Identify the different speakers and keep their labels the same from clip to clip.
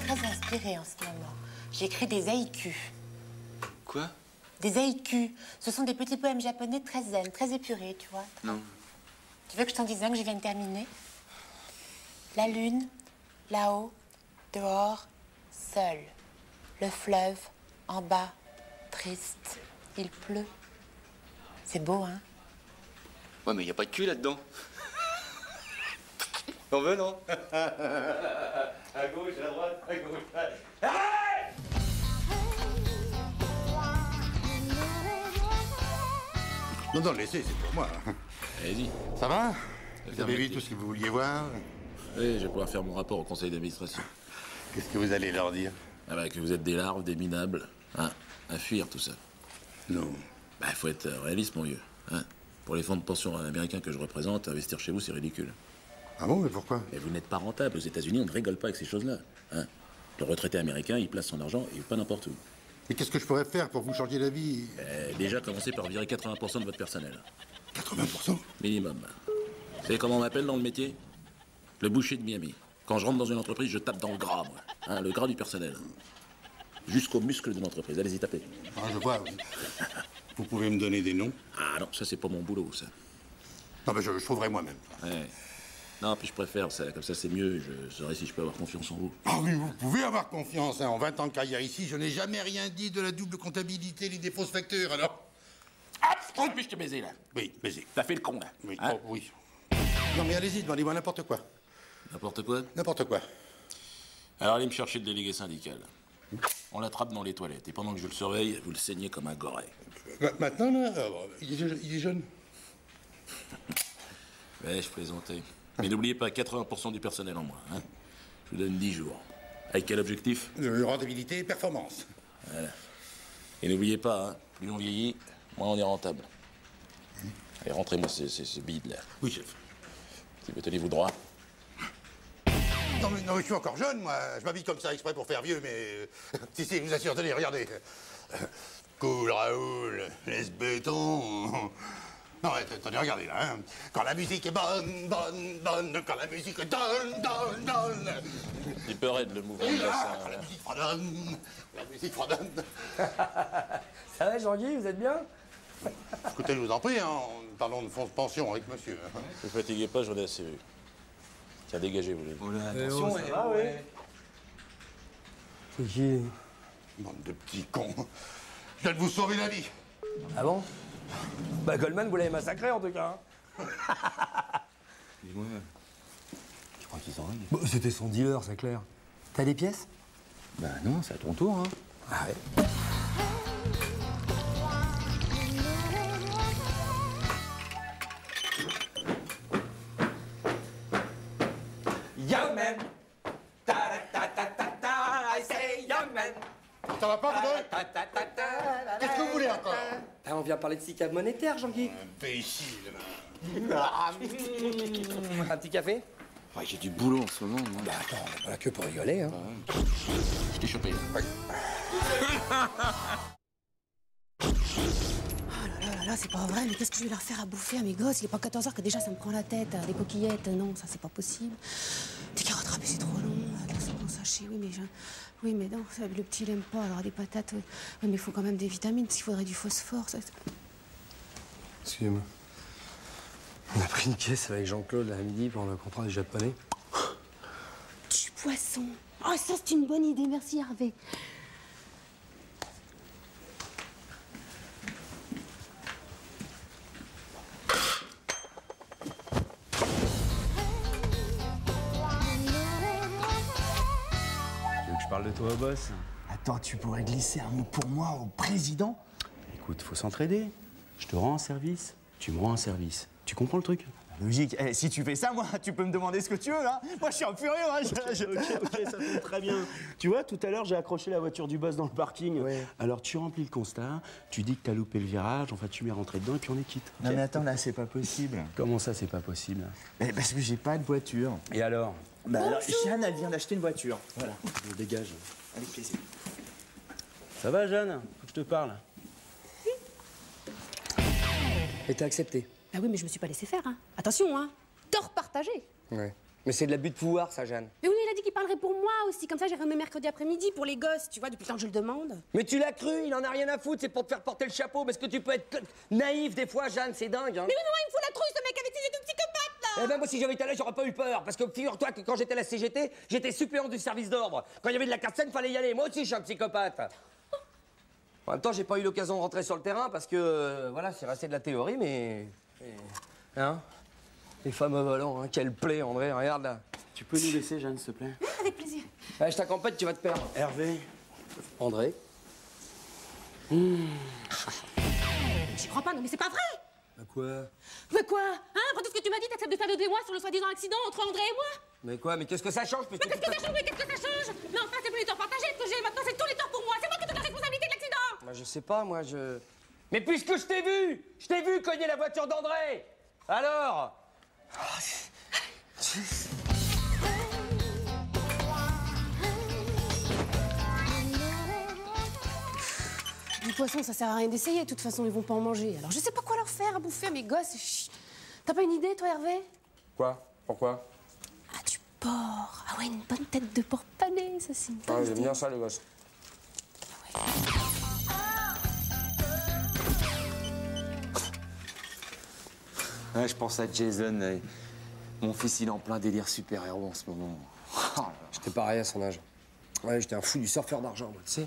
Speaker 1: très inspirée en ce moment. J'écris des haïkus.
Speaker 2: Quoi?
Speaker 1: Des haïkus. Ce sont des petits poèmes japonais très zen, très épurés, tu vois.
Speaker 2: Non.
Speaker 1: Tu veux que je t'en dise un que je viens de terminer? La lune, là-haut, dehors, seul. Le fleuve, en bas, triste. Il pleut. C'est beau, hein?
Speaker 2: Ouais, mais y a pas de cul là-dedans. T'en veux, non? À gauche, à droite, à gauche. Arrête!
Speaker 3: Non, laissez, c'est pour moi.
Speaker 4: Allez-y.
Speaker 3: Ça va? Vous avez vu tout ce que vous vouliez voir?
Speaker 4: Oui, je vais pouvoir faire mon rapport au conseil d'administration.
Speaker 3: Qu'est-ce que vous allez leur dire?
Speaker 4: Ah bah, que vous êtes des larves, des minables. Hein? À fuir, tout ça.
Speaker 3: Non.
Speaker 4: Bah, faut être réaliste, mon vieux. Hein? Pour les fonds de pension américains que je représente, investir chez vous, c'est ridicule.
Speaker 3: Ah bon, mais pourquoi?
Speaker 4: Mais vous n'êtes pas rentable. Aux États-Unis, on ne rigole pas avec ces choses-là. Hein? Le retraité américain, il place son argent et pas n'importe où.
Speaker 3: Mais qu'est-ce que je pourrais faire pour vous changer la vie?
Speaker 4: Déjà, commencez par virer 80% de votre personnel.
Speaker 3: 80%?
Speaker 4: Minimum. Vous savez comment on m'appelle dans le métier? Le boucher de Miami. Quand je rentre dans une entreprise, je tape dans le gras, moi. Hein, le gras du personnel. Jusqu'aux muscles de l'entreprise. Allez-y, tapez.
Speaker 3: Ah, je vois. Vous pouvez me donner des noms?
Speaker 4: Ah non, ça, c'est pas mon boulot, ça.
Speaker 3: Non, mais je trouverai moi-même.
Speaker 4: Ouais. Non, puis je préfère ça. Comme ça, c'est mieux. Je saurai si je peux avoir confiance en vous.
Speaker 3: Ah oui, vous pouvez avoir confiance. Hein. En 20 ans de carrière ici, je n'ai jamais rien dit de la double comptabilité ni des fausses factures, alors...
Speaker 4: Hop! Je te baiser, là.
Speaker 3: Oui, baisez.
Speaker 4: T'as fait le con, là.
Speaker 3: Oui,
Speaker 4: Hein?
Speaker 3: oh, oui. Non, mais allez-y, demandez-moi n'importe quoi.
Speaker 4: N'importe quoi?
Speaker 3: N'importe quoi.
Speaker 4: Alors, allez me chercher le délégué syndical. On l'attrape dans les toilettes. Et pendant que je le surveille, vous le saignez comme un goret.
Speaker 3: Maintenant, là, il est jeune.
Speaker 4: Ouais, je plaisantais. Mais n'oubliez pas, 80% du personnel en moins. Hein. Je vous donne 10 jours. Avec quel objectif?
Speaker 3: Rentabilité et performance.
Speaker 4: Voilà. Et n'oubliez pas, hein, plus on vieillit, moins on est rentable. Allez, rentrez-moi ce bide là.
Speaker 3: Oui, chef.
Speaker 4: Si vous tenez-vous droit.
Speaker 3: Non, mais je suis encore jeune, moi. Je m'habille comme ça exprès pour faire vieux, mais... si, je vous assure, tenez, regardez. Cool, Raoul, laisse béton. Non, attendez, regardez, là. Hein. Quand la musique est bonne, quand la musique est donne.
Speaker 4: Il peut raide le mouvement de bassin.
Speaker 3: Quand la musique fredonne.
Speaker 5: Ça va, Jean-Guy, vous êtes bien?
Speaker 3: Écoutez, je vous en prie, hein, parlons de fonds de pension avec monsieur.
Speaker 4: Ne vous fatiguez pas, j'en ai assez vu. Tiens, dégagez, vous.
Speaker 2: Oh là, attention,
Speaker 5: ça va, oui. C'est qui?
Speaker 3: Bande de petits cons. Je viens de vous sauver la vie.
Speaker 5: Ah bon? Bah, Goldman, vous l'avez massacré, en tout cas. Hein.
Speaker 2: Dis-moi, tu crois qu'ils sont règles?
Speaker 5: Bon, c'était son dealer, c'est clair. T'as des pièces?
Speaker 2: Bah non, c'est à ton tour, hein.
Speaker 5: Ah ouais.
Speaker 6: Young man, ta ta ta ta ta, I say young man.
Speaker 3: Ça va pas, vous deux? Qu'est-ce que vous voulez encore?
Speaker 5: Ah, on vient parler de SICAV monétaire, Jean-Guy.
Speaker 3: Imbécile.
Speaker 5: Un petit café?
Speaker 2: Ouais, j'ai du boulot en ce moment, moi.
Speaker 5: Bah attends, on n'a pas la queue pour rigoler, hein.
Speaker 4: Je t'ai chopé, là.
Speaker 1: Là, c'est pas vrai, mais qu'est-ce que je vais leur faire à bouffer à mes gosses? Il est pas 14h que déjà ça me prend la tête. Des coquillettes, non, ça c'est pas possible. Des carottes râpées, c'est trop long. Dans sachet, oui, mais oui, mais non, le petit il aime pas. Alors des patates, oui, mais il faut quand même des vitamines, parce qu'il faudrait du phosphore. Ça...
Speaker 5: Excusez-moi. On a pris une caisse avec Jean-Claude là, à midi pour le contrat des Japonais.
Speaker 1: Du poisson. Oh, ça c'est une bonne idée, merci Hervé.
Speaker 7: Je parle de toi au boss.
Speaker 8: Attends, tu pourrais glisser un mot pour moi au président?
Speaker 7: Écoute, faut s'entraider. Je te rends un service, tu me rends un service. Tu comprends le truc?
Speaker 8: Logique. Eh, si tu fais ça, moi, tu peux me demander ce que tu veux, là. Moi, je suis un furieux, hein.
Speaker 7: Ok, ça tombe très bien. Tu vois, tout à l'heure, j'ai accroché la voiture du boss dans le parking.
Speaker 8: Ouais.
Speaker 7: Alors, tu remplis le constat, tu dis que t'as loupé le virage, enfin, tu m'es rentré dedans et puis on est quitte.
Speaker 8: Non, mais attends, là, c'est pas possible.
Speaker 7: Comment ça, c'est pas possible?
Speaker 8: Eh, parce que j'ai pas de voiture.
Speaker 7: Et alors?
Speaker 8: Bah, alors, Jeanne, elle vient d'acheter une voiture. Voilà.
Speaker 7: Je dégage.
Speaker 8: Avec plaisir.
Speaker 7: Ça va, Jeanne? Faut que je te parle.
Speaker 5: Et t'as accepté?
Speaker 1: Ah oui, mais je me suis pas laissé faire, hein. Attention, hein. Tort partagé.
Speaker 5: Ouais. Mais c'est de l'abus de pouvoir, ça, Jeanne.
Speaker 1: Mais oui, il a dit qu'il parlerait pour moi aussi. Comme ça, j'irai même mercredi après-midi pour les gosses, tu vois, depuis le temps que je le demande.
Speaker 5: Mais tu l'as cru, il en a rien à foutre, c'est pour te faire porter le chapeau. Parce que tu peux être naïf des fois, Jeanne, c'est dingue. Hein.
Speaker 1: Mais oui, il me fout la trouille, ce mec avec ses yeux de psychopathe, là.
Speaker 5: Eh ben moi, si j'avais été là, j'aurais pas eu peur. Parce que figure-toi que quand j'étais à la CGT, j'étais suppléant du service d'ordre. Quand il y avait de la carte-scène, fallait y aller. Moi aussi, je suis un psychopathe. En même temps, j'ai pas eu l'occasion de rentrer sur le terrain parce que, voilà, c'est resté de la théorie, mais... Hein? Les femmes au volant, hein, quelle plaie, André, regarde là.
Speaker 7: Tu peux nous laisser, Jeanne, s'il te plaît?
Speaker 1: Avec plaisir.
Speaker 5: Ouais, je t'accompagne, tu vas te perdre.
Speaker 7: Hervé.
Speaker 5: André.
Speaker 1: J'y crois pas, non mais c'est pas vrai.
Speaker 5: Bah quoi?
Speaker 1: Mais quoi? Hein? Après tout ce que tu m'as dit, t'acceptes de faire des mois sur le soi-disant accident entre André et moi?
Speaker 5: Mais quoi? Mais qu'est-ce que ça change?
Speaker 1: Mais qu'est-ce que ça change? Mais qu'est-ce que ça change? Mais enfin, c'est plus les torts partagés que j'ai, maintenant c'est tous les torts pour moi. C'est moi qui ai toute la responsabilité de l'accident.
Speaker 5: Bah je sais pas, moi je... Mais puisque je t'ai vu cogner la voiture d'André. Alors?
Speaker 1: Du poisson, ça sert à rien d'essayer. De toute façon, ils vont pas en manger. Alors je sais pas quoi leur faire à bouffer à mes gosses. T'as pas une idée, toi, Hervé?
Speaker 5: Quoi? Pourquoi?
Speaker 1: Ah, du porc. Ah ouais, une bonne tête de porc pané, ça c'est une bonne
Speaker 5: Ah, j'aime
Speaker 1: idée.
Speaker 5: bien ça, les gosses.
Speaker 6: Ouais, je pense à Jason. Mon fils, il est en plein délire super-héros en ce moment. Oh là
Speaker 5: J'étais pareil à son âge. Ouais, j'étais un fou du surfeur d'argent, moi, tu sais.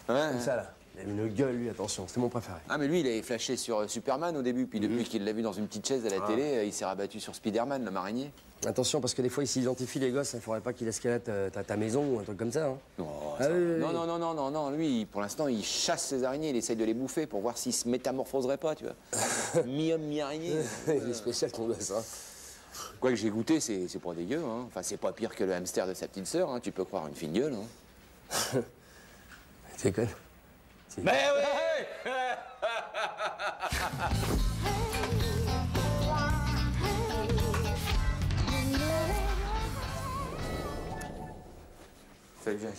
Speaker 6: là.
Speaker 5: Comme ça, là. Il avait une gueule, lui, attention, c'était mon préféré.
Speaker 6: Ah, mais lui, il avait flashé sur Superman au début, puis depuis qu'il l'a vu dans une petite chaise à la télé, il s'est rabattu sur Spider-Man, l'homme araignée.
Speaker 5: Attention, parce que des fois, ils s'identifient, les gosses, il faudrait pas qu'il escalade ta maison ou un truc comme ça. Hein.
Speaker 6: Non,
Speaker 5: Ah
Speaker 6: ça-
Speaker 5: oui, oui,
Speaker 6: non,
Speaker 5: oui.
Speaker 6: non, non, non, non, non, lui, pour l'instant, il chasse ses araignées, il essaye de les bouffer pour voir s'il se métamorphoserait pas, tu vois. Mi-homme, mi-araignée.
Speaker 5: Il est spécial, ton gosse, hein.
Speaker 6: Quoi que j'ai goûté, c'est pas dégueu, hein. Enfin, c'est pas pire que le hamster de sa petite sœur, hein. Tu peux croire une fine gueule, hein.
Speaker 5: Tu déconnes?
Speaker 6: Mais oui! Salut, Jacques.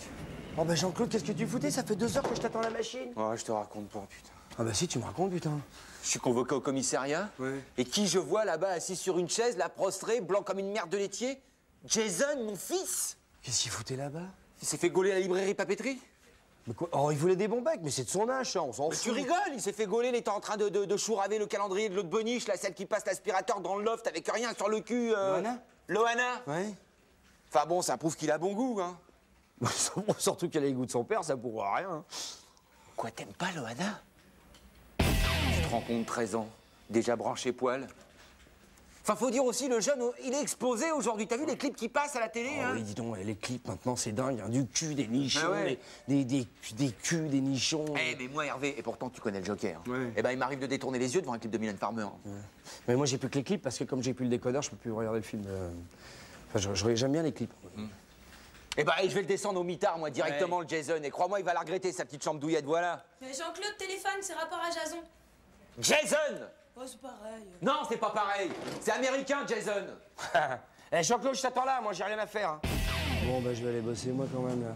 Speaker 5: Oh bah Jean-Claude, qu'est-ce que tu foutais? Ça fait 2 heures que je t'attends à la machine.
Speaker 6: Ouais, je te raconte pas, putain.
Speaker 5: Ah bah si, tu me racontes, putain.
Speaker 6: Je suis convoqué au commissariat.
Speaker 5: Ouais.
Speaker 6: Et qui je vois là-bas assis sur une chaise, là, prostré, blanc comme une merde de laitier? Jason, mon fils!
Speaker 5: Qu'est-ce qu'il foutait là-bas?
Speaker 6: Il s'est fait gauler à la librairie papeterie.
Speaker 5: Mais quoi? Oh, il voulait des bons becs, mais c'est de son âge, ça, on s'en
Speaker 6: Mais
Speaker 5: fout.
Speaker 6: tu rigoles, il s'est fait gauler, il était en train de chouraver le calendrier de l'autre boniche, là, celle qui passe l'aspirateur dans le loft avec rien sur le cul.
Speaker 5: Loana?
Speaker 6: Loana?
Speaker 5: Ouais.
Speaker 6: Enfin bon, ça prouve qu'il a bon goût, hein.
Speaker 5: Surtout qu'elle a les goûts de son père, ça pourra rien. Hein.
Speaker 6: Quoi, t'aimes pas Loana? Tu te rends compte, 13 ans, déjà branché poil. Enfin, faut dire aussi, le jeune, il est explosé aujourd'hui. T'as vu les clips qui passent à la télé,
Speaker 5: Oh
Speaker 6: hein?
Speaker 5: oui, dis donc, les clips maintenant, c'est dingue. Hein. Du cul, des nichons,
Speaker 6: Ah ouais.
Speaker 5: des culs, des nichons.
Speaker 6: Eh, mais moi, Hervé, et pourtant, tu connais le Joker.
Speaker 5: Ouais.
Speaker 6: Eh ben, il m'arrive de détourner les yeux devant un clip de Mylène Farmer.
Speaker 5: Mais moi, j'ai plus que les clips parce que comme j'ai plus le décodeur, je peux plus regarder le film. Enfin, j'aime bien les clips.
Speaker 6: Eh ben, je vais le descendre au mitard, moi, directement, le Jason. Et crois-moi, il va la regretter, sa petite chambre douillette, voilà.
Speaker 9: Mais Jean-Claude, téléphone, c'est rapport à Jason.
Speaker 6: Jason!
Speaker 9: Oh, c'est pareil.
Speaker 6: Non, c'est pas pareil. C'est américain, Jason.
Speaker 5: Eh, Jean-Claude, je t'attends là, moi, j'ai rien à faire. Hein. Bon, bah, je vais aller bosser, moi, quand même. Là.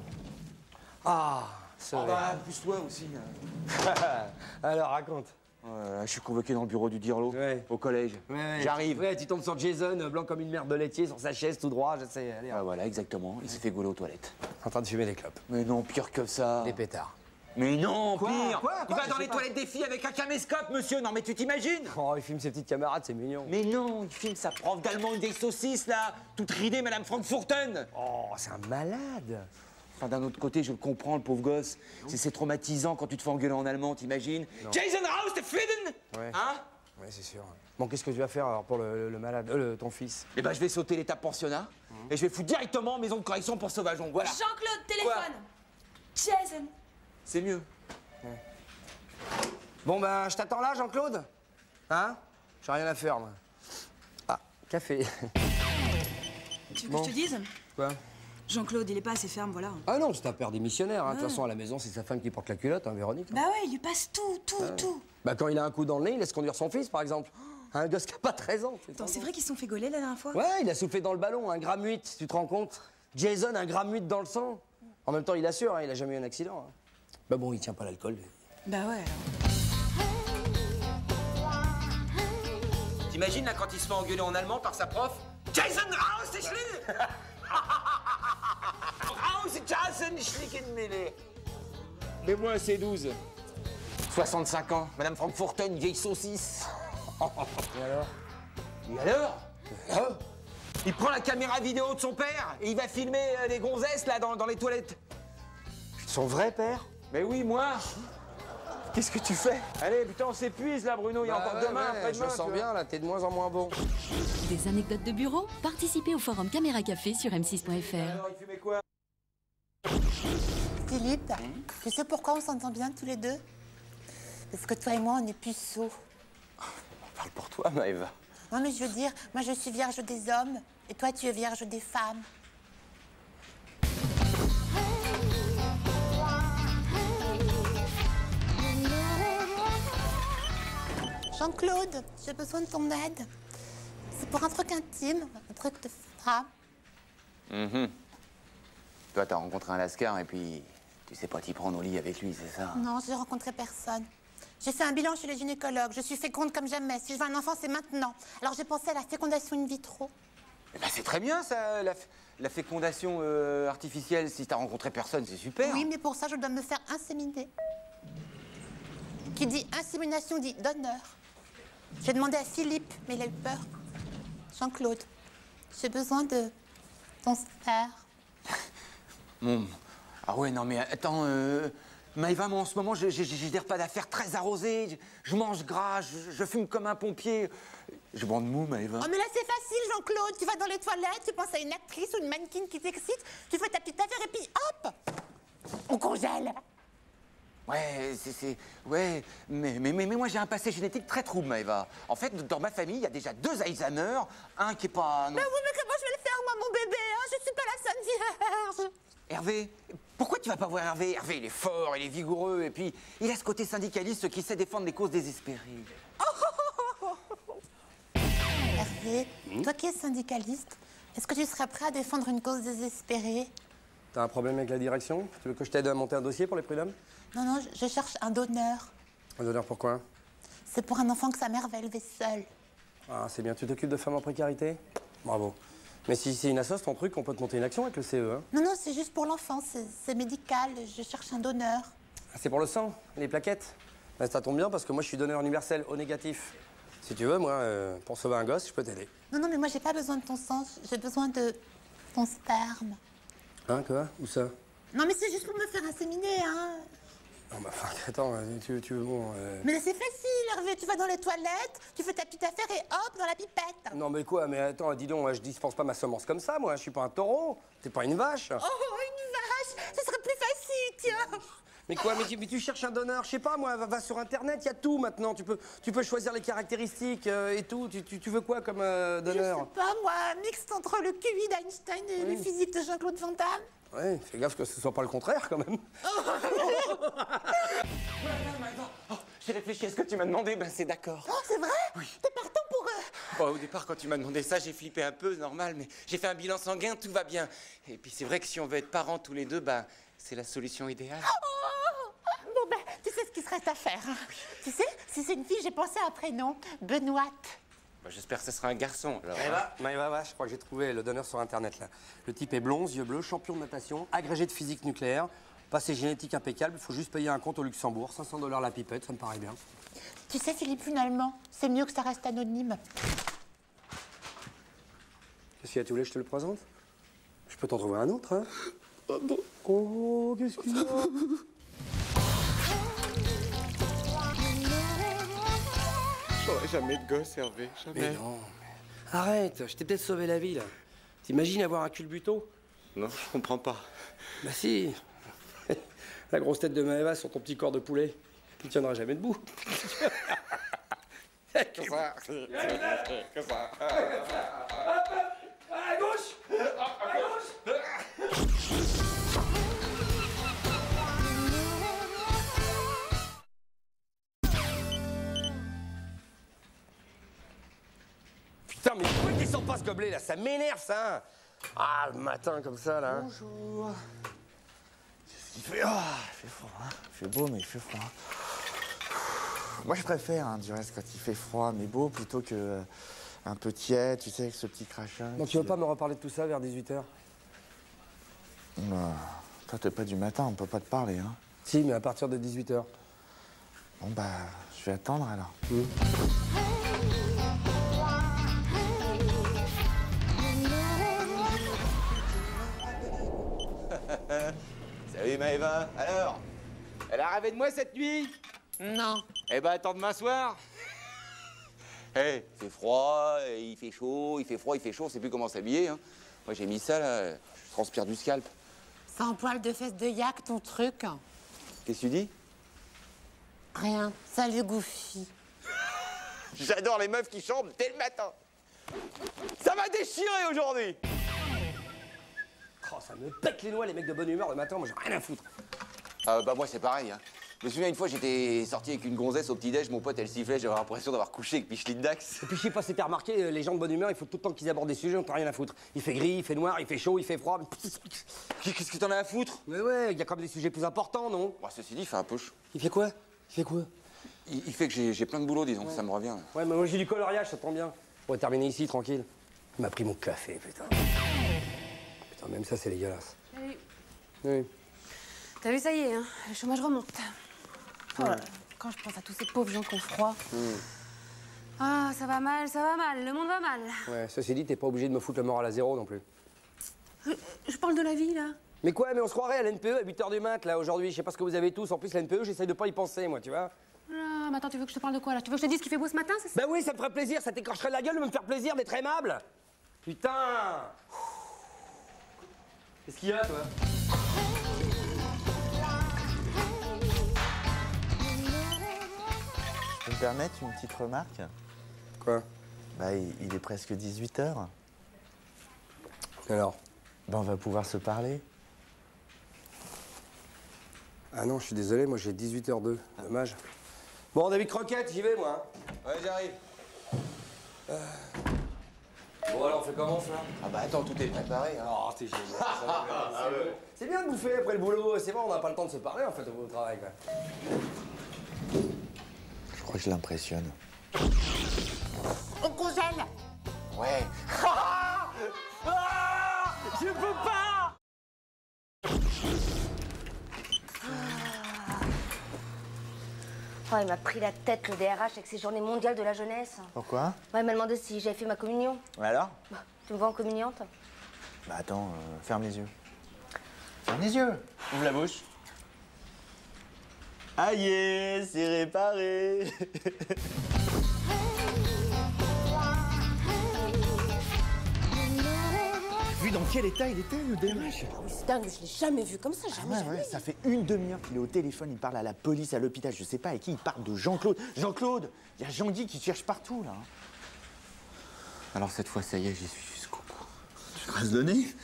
Speaker 5: Ah, ça
Speaker 6: Oh, bah, plus toi aussi.
Speaker 5: Alors, raconte.
Speaker 6: Je suis convoqué dans le bureau du Dirlo,
Speaker 5: Ouais.
Speaker 6: au collège. J'arrive.
Speaker 5: Ouais, tu tombes sur Jason, blanc comme une merde de laitier, sur sa chaise, tout droit, je sais. Allez,
Speaker 6: Ah, voilà, exactement. Il s'est fait gauler aux toilettes.
Speaker 5: en train de fumer des clopes.
Speaker 6: Mais non, pire que ça.
Speaker 5: Des pétards.
Speaker 6: Mais non,
Speaker 5: Quoi
Speaker 6: pire.
Speaker 5: Quoi
Speaker 6: Il va
Speaker 5: Je
Speaker 6: dans
Speaker 5: sais
Speaker 6: les
Speaker 5: pas.
Speaker 6: toilettes des filles avec un caméscope, monsieur. Non, mais tu t'imagines?
Speaker 5: Oh, il filme ses petites camarades, c'est mignon.
Speaker 6: Mais non, il filme sa prof d'allemand, une vieille saucisse, là. Toute ridée, Madame Frankfurten.
Speaker 5: Oh, c'est un malade.
Speaker 6: Enfin, d'un autre côté, je le comprends, le pauvre gosse. C'est traumatisant quand tu te fais engueuler en allemand, t'imagines? Jason Raustefrieden.
Speaker 5: Ouais.
Speaker 6: Hein?
Speaker 5: Ouais, c'est sûr. Bon, qu'est-ce que tu vas faire alors pour le malade, ton fils?
Speaker 6: Eh ben, je vais sauter l'étape pensionnat et je vais foutre directement en maison de correction pour sauvageon. Voilà.
Speaker 9: Jean-Claude, téléphone. Jason.
Speaker 6: C'est mieux.
Speaker 5: Bon, ben, je t'attends là, Jean-Claude. Hein? J'ai rien à faire, moi. Ah, café.
Speaker 9: Tu veux que je te dise?
Speaker 5: Quoi?
Speaker 9: Jean-Claude, il est pas assez ferme, voilà.
Speaker 5: Ah non, c'est un père démissionnaire. Hein. De toute façon, à la maison, c'est sa femme qui porte la culotte, hein, Véronique. Hein.
Speaker 9: Bah ouais, il lui passe tout.
Speaker 5: Bah, quand il a un coup dans le nez, il laisse conduire son fils, par exemple. Un gosse qui a pas 13 ans.
Speaker 9: Attends, c'est vrai qu'ils se sont fait gauler la dernière fois?
Speaker 5: Ouais, il a soufflé dans le ballon, 1,8 g, tu te rends compte? Jason, 1,8 g dans le sang. En même temps, il assure, hein, il a jamais eu un accident. Hein. Bah bon, il tient pas l'alcool.
Speaker 9: Bah ouais, alors.
Speaker 6: T'imagines là quand il se fait engueuler en allemand par sa prof? Jason Raus-Schlick! Raus-Jason-Schlickenmille!
Speaker 5: Mets-moi un C12.
Speaker 6: 65 ans, Madame Frankfurten, vieille saucisse.
Speaker 5: Et alors?
Speaker 6: Et alors? Il prend la caméra vidéo de son père et il va filmer les gonzesses là dans les toilettes.
Speaker 8: Son vrai père?
Speaker 6: Mais oui, moi.
Speaker 8: Qu'est-ce que tu fais?
Speaker 6: Allez, putain, on s'épuise là, Bruno. Il y a encore demain, après-demain.
Speaker 5: Je le sens bien, là, t'es de moins en moins bon.
Speaker 10: Des anecdotes de bureau? Participez au forum Caméra Café sur m6.fr.
Speaker 6: Alors, il fumait quoi?
Speaker 11: Philippe, tu sais pourquoi on s'entend bien tous les deux? Parce que toi et moi, on est puceaux.
Speaker 6: Parle pour toi, Maëva.
Speaker 11: Non, mais je veux dire, moi, je suis vierge des hommes, et toi, tu es vierge des femmes. Jean-Claude, j'ai besoin de ton aide. C'est pour un truc intime, un truc de femme.
Speaker 6: Toi, t'as rencontré un lascar et puis tu sais pas t'y prendre au lit avec lui, c'est ça?
Speaker 11: Non, j'ai rencontré personne. J'ai fait un bilan chez les gynécologues. Je suis féconde comme jamais. Si je veux un enfant, c'est maintenant. Alors j'ai pensé à la fécondation in vitro.
Speaker 6: Eh ben, c'est très bien, ça, la fécondation artificielle. Si t'as rencontré personne, c'est super.
Speaker 11: Oui, mais pour ça, je dois me faire inséminer. Qui dit insémination dit donneur. J'ai demandé à Philippe, mais il a eu peur. Jean-Claude, j'ai besoin de ton sperme.
Speaker 6: Ah ouais, non mais attends, Maëva, moi en ce moment, j'ai des repas d'affaires très arrosés. Je mange gras, je fume comme un pompier. Je bande mou, Maëva.
Speaker 11: Oh, mais là, c'est facile, Jean-Claude. Tu vas dans les toilettes, tu penses à une actrice ou une mannequin qui t'excite, tu fais ta petite affaire et puis hop, on congèle.
Speaker 6: Ouais, ouais, mais moi j'ai un passé génétique très trouble, Maëva. En fait, dans ma famille, il y a déjà 2 Alzheimer, un qui est pas...
Speaker 11: Mais oui, mais comment je vais le faire, moi, mon bébé, hein? Je suis pas la seule vierge.
Speaker 6: Hervé, pourquoi tu vas pas voir Hervé? Hervé, il est fort, il est vigoureux, et puis il a ce côté syndicaliste qui sait défendre les causes désespérées.
Speaker 11: Hervé, toi qui es syndicaliste, est-ce que tu serais prêt à défendre une cause désespérée?
Speaker 5: T'as un problème avec la direction? Tu veux que je t'aide à monter un dossier pour les prud'hommes?
Speaker 11: Non, non, je cherche un donneur.
Speaker 5: Un donneur pourquoi?
Speaker 11: C'est pour un enfant que sa mère va élever seule.
Speaker 5: Ah, c'est bien. Tu t'occupes de femmes en précarité? Bravo. Mais si c'est une assoce, ton truc, on peut te monter une action avec le CE, hein?
Speaker 11: Non, non, c'est juste pour l'enfant, c'est médical. Je cherche un donneur.
Speaker 5: Ah, c'est pour le sang, les plaquettes? Ben, ça tombe bien parce que moi, je suis donneur universel, O négatif. Si tu veux, moi, pour sauver un gosse, je peux t'aider.
Speaker 11: Non, non, mais moi, j'ai pas besoin de ton sang. J'ai besoin de ton sperme.
Speaker 5: Hein, quoi? Où ça?
Speaker 11: Non, mais c'est juste pour me faire inséminer, hein.
Speaker 5: Non, bah, enfin, attends, tu veux, bon...
Speaker 11: Mais c'est facile, Hervé. Tu vas dans les toilettes, tu fais ta petite affaire et hop, dans la pipette.
Speaker 5: Non, mais quoi? Mais attends, dis donc, je dispense pas ma semence comme ça, moi. Je suis pas un taureau. T'es pas une vache.
Speaker 11: Oh, une vache. Ce serait plus facile, tiens.
Speaker 5: Mais quoi? Mais tu cherches un donneur? Je sais pas, moi, va sur Internet, il y a tout maintenant. Tu peux choisir les caractéristiques et tout. Tu veux quoi comme donneur?
Speaker 11: Je sais pas, moi, un mixte entre le QI d'Einstein et le physique de Jean-Claude Van Damme.
Speaker 5: Ouais, fais gaffe que ce soit pas le contraire, quand même.
Speaker 6: J'ai réfléchi à ce que tu m'as demandé, ben c'est d'accord.
Speaker 11: Oh, c'est vrai? Oui. T'es partant pour...
Speaker 6: Bon, au départ, quand tu m'as demandé ça, j'ai flippé un peu, normal, mais j'ai fait un bilan sanguin, tout va bien. Et puis c'est vrai que si on veut être parents tous les deux, ben c'est la solution idéale.
Speaker 11: Oh, bon, ben, tu sais ce qu'il se reste à faire. Hein. Tu sais, si c'est une fille, j'ai pensé à un prénom, Benoît.
Speaker 6: Bah, j'espère que ce sera un garçon, alors.
Speaker 5: Maëva, je crois que j'ai trouvé le donneur sur Internet, là. Le type est blond, yeux bleus, champion de natation, agrégé de physique nucléaire, passé génétique impeccable, il faut juste payer un compte au Luxembourg, 500 $ la pipette, ça me paraît bien.
Speaker 11: Tu sais, Philippe, finalement, c'est mieux que ça reste anonyme.
Speaker 5: Qu'est-ce qu'il y a, tu voulais que je te le présente? Je peux t'en trouver un autre, hein? Oh, bon. Oh, qu'est-ce qu'il y a?
Speaker 6: J'aurai jamais de gosse, Hervé, jamais.
Speaker 5: Mais non, mais... Arrête, je t'ai peut-être sauvé la vie, là. T'imagines avoir un culbuto?
Speaker 6: Non, je comprends pas.
Speaker 5: Bah si. La grosse tête de Maëva sur ton petit corps de poulet. Tu tiendras jamais debout.
Speaker 6: Que ça. Que ça.
Speaker 5: À gauche! À gauche! Putain, mais pourquoi il descend pas ce gobelet là? Ça m'énerve ça! Ah, le matin comme ça là.
Speaker 8: Bonjour. Il fait... Ah, il fait froid, hein. Il fait beau, mais il fait froid. Moi, je préfère, hein, du reste, quand il fait froid mais beau, plutôt que un peu tiède, tu sais, avec ce petit crachat.
Speaker 5: Donc tu veux pas me reparler de tout ça vers 18h?
Speaker 8: Non, toi, t'es pas du matin, on peut pas te parler, hein.
Speaker 5: Si, mais à partir de 18h.
Speaker 8: Bon, bah, je vais attendre, alors.
Speaker 6: Salut Maëva, alors? Elle a rêvé de moi cette nuit?
Speaker 11: Non.
Speaker 6: Eh ben, attends demain soir. Hey, il fait froid, il fait chaud, il fait froid, il fait chaud, on sait plus comment s'habiller, hein. Moi, j'ai mis ça, là, je transpire du scalp.
Speaker 11: C'est un poil de fesses de yak, ton truc.
Speaker 6: Qu'est-ce que tu dis?
Speaker 11: Rien. Salut, Goofy.
Speaker 6: J'adore les meufs qui chantent dès le matin. Ça m'a déchiré aujourd'hui.
Speaker 5: Oh, ça me pète les noix, les mecs de bonne humeur le matin, moi j'ai rien à foutre.
Speaker 6: Bah moi, c'est pareil, hein. Je me souviens une fois, j'étais sorti avec une gonzesse au petit-déj, mon pote, elle sifflait, j'avais l'impression d'avoir couché avec Micheline Dax.
Speaker 5: Et puis je sais pas si t'as remarqué, les gens de bonne humeur, il faut tout le temps qu'ils abordent des sujets, on t'a rien à foutre. Il fait gris, il fait noir, il fait chaud, il fait froid.
Speaker 6: Qu'est-ce que t'en as à foutre?
Speaker 5: Mais ouais, il y a quand même des sujets plus importants, non?
Speaker 6: Bah, ceci dit, il fait un peu chaud.
Speaker 5: Il fait quoi? Il fait quoi?
Speaker 6: Il fait que j'ai plein de boulot, disons, ça me revient. Là.
Speaker 5: Ouais, mais moi j'ai du coloriage, ça tombe bien. On va terminer ici, tranquille. Il m'a pris mon café, putain. Putain, même ça, c'est dégueulasse.
Speaker 1: Salut.
Speaker 5: Oui.
Speaker 1: T'as vu, ça y est, hein, le chômage remonte. Oh là là, quand je pense à tous ces pauvres gens qui ont froid. Ah, ça va mal, le monde va mal.
Speaker 5: Ouais, ceci dit, t'es pas obligé de me foutre le moral à zéro non plus.
Speaker 1: Je parle de la vie, là.
Speaker 5: Mais quoi, mais on se croirait à l'NPE à 8h du mat, là, aujourd'hui. Je sais pas ce que vous avez tous. En plus, l'NPE, j'essaye de pas y penser, moi, tu vois.
Speaker 1: Ah, mais attends, tu veux que je te parle de quoi, là? Tu veux que je te dise qu'il fait beau ce matin, c'est ça?
Speaker 5: Ben oui, ça me ferait plaisir, ça t'écorcherait la gueule de me faire plaisir d'être aimable. Putain. Qu'est-ce qu'il y a, toi?
Speaker 8: Tu peux me permettre une petite remarque?
Speaker 5: Quoi?
Speaker 8: Bah, il est presque 18h.
Speaker 5: Alors?
Speaker 8: Bah, on va pouvoir se parler.
Speaker 5: Ah non, je suis désolé, moi j'ai 18h02. Dommage. Bon, David Croquette, j'y vais, moi.
Speaker 6: Ouais, j'arrive.
Speaker 5: Bon, alors, on fait comment, ça?
Speaker 6: Ah bah attends, tout est préparé, hein.
Speaker 5: Oh, t'es génial. C'est bien de bouffer après le boulot. C'est vrai, on n'a pas le temps de se parler, en fait, au travail, quoi.
Speaker 8: Je crois que je l'impressionne.
Speaker 11: On congèle.
Speaker 6: Ouais.
Speaker 5: Je peux pas!
Speaker 12: Oh, il m'a pris la tête, le DRH, avec ses journées mondiales de la jeunesse.
Speaker 8: Pourquoi?
Speaker 12: Ouais, il m'a demandé si j'avais fait ma communion.
Speaker 8: Alors?
Speaker 12: Bah, tu me vois en communiante?
Speaker 8: Bah attends, ferme les yeux. Ferme les yeux.
Speaker 6: Ouvre la bouche.
Speaker 8: Aïe, c'est réparé. Vu dans quel état il était, le DRH?
Speaker 1: Ah oui, c'est dingue, je l'ai jamais vu comme ça, jamais.
Speaker 8: Ouais, ça fait une demi-heure qu'il est au téléphone, il parle à la police, à l'hôpital, je sais pas, avec qui il parle de Jean-Claude. Jean-Claude, il y a Jean-Guy qui cherche partout, là.
Speaker 6: Alors cette fois, ça y est, j'y suis jusqu'au bout.
Speaker 8: Tu te rasses le nez?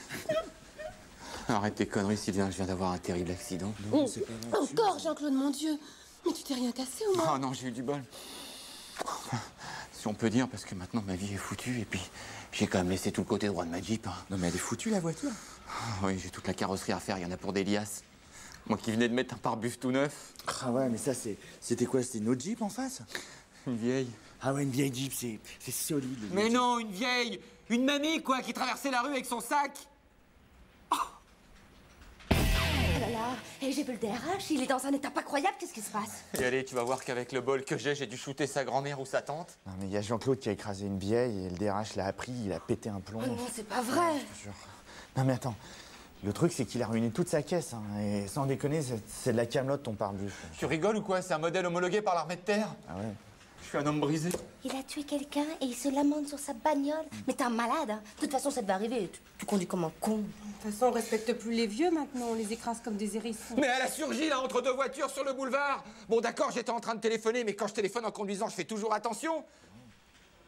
Speaker 6: Arrête tes conneries, Sylvain, je viens d'avoir un terrible accident.
Speaker 8: Non, c'est pas vrai.
Speaker 1: Encore, Jean-Claude, mon Dieu. Mais tu t'es rien cassé, au moins?
Speaker 6: Oh non, j'ai eu du bol. Si on peut dire, parce que maintenant ma vie est foutue, et puis j'ai quand même laissé tout le côté droit de ma Jeep. Hein.
Speaker 8: Non mais elle est foutue, la voiture.
Speaker 6: Oui, j'ai toute la carrosserie à faire, il y en a pour des liasses. Moi qui venais de mettre un pare-buff tout neuf.
Speaker 8: Ah ouais, mais ça, c'était quoi? C'était une autre Jeep en face?
Speaker 6: Une vieille.
Speaker 8: Ah ouais, une vieille Jeep, c'est solide. les
Speaker 6: Mais
Speaker 8: vieilles
Speaker 6: non, une vieille. Une mamie, quoi, qui traversait la rue avec son sac.
Speaker 12: Oh là là, et j'ai vu le DRH, il est dans un état pas croyable, qu'est-ce qui se passe?
Speaker 6: Et allez, tu vas voir qu'avec le bol que j'ai dû shooter sa grand-mère ou sa tante.
Speaker 8: Non mais il y a Jean-Claude qui a écrasé une vieille et le DRH l'a appris, il a pété un plomb.
Speaker 12: Oh non, c'est pas vrai.
Speaker 8: Je te jure. Non mais attends, le truc c'est qu'il a ruiné toute sa caisse, hein, et sans déconner, c'est de la camelote ton pare-buff.
Speaker 6: Tu rigoles ou quoi? C'est un modèle homologué par l'armée de terre.
Speaker 8: Ah ouais?
Speaker 6: Je suis un homme brisé.
Speaker 12: Il a tué quelqu'un et il se lamente sur sa bagnole. Mais t'es un malade, hein. De toute façon, ça devait arriver. Tu conduis comme un con.
Speaker 9: De toute façon, on respecte plus les vieux maintenant, on les écrase comme des hérissons.
Speaker 6: Mais elle a surgi là entre deux voitures sur le boulevard. Bon d'accord, j'étais en train de téléphoner, mais quand je téléphone en conduisant, je fais toujours attention.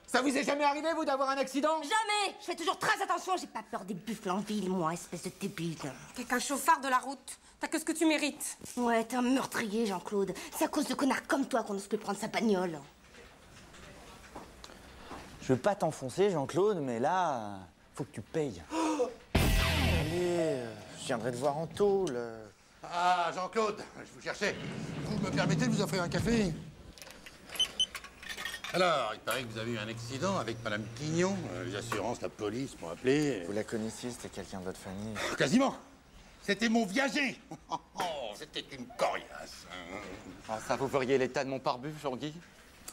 Speaker 6: Ça vous est jamais arrivé, vous, d'avoir un accident?
Speaker 12: Jamais! Je fais toujours très attention, j'ai pas peur des buffles en ville, moi, espèce de débile.
Speaker 9: T'es qu'un chauffard de la route. T'as que ce que tu mérites.
Speaker 12: Ouais, t'es un meurtrier, Jean-Claude. C'est à cause de connards comme toi qu'on n'ose plus prendre sa bagnole.
Speaker 8: Je veux pas t'enfoncer, Jean-Claude, mais là, faut que tu payes. Allez, je viendrai te voir en tôle.
Speaker 3: Ah, Jean-Claude, je vous cherchais. Vous me permettez de vous offrir un café? Alors, il paraît que vous avez eu un accident avec Madame Quignon. Les assurances, la police m'ont appelé.
Speaker 8: Vous la connaissiez, c'était quelqu'un de votre famille?
Speaker 3: Quasiment. C'était mon viager. C'était une coriace.
Speaker 6: Ah, ça, vous verriez l'état de mon pare-bue, Jean-Guy?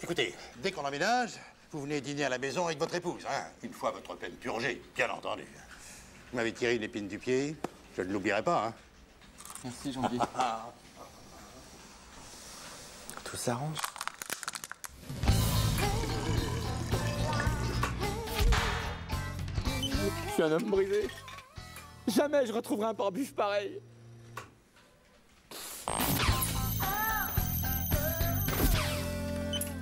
Speaker 3: Écoutez, dès qu'on emménage, vous venez dîner à la maison avec votre épouse, hein, une fois votre peine purgée, bien entendu. Vous m'avez tiré l'épine du pied, je ne l'oublierai pas, hein.
Speaker 6: Merci, Jean-Guy.
Speaker 8: Tout s'arrange.
Speaker 6: Je suis un homme brisé. Jamais je retrouverai un pare-bûche pareil.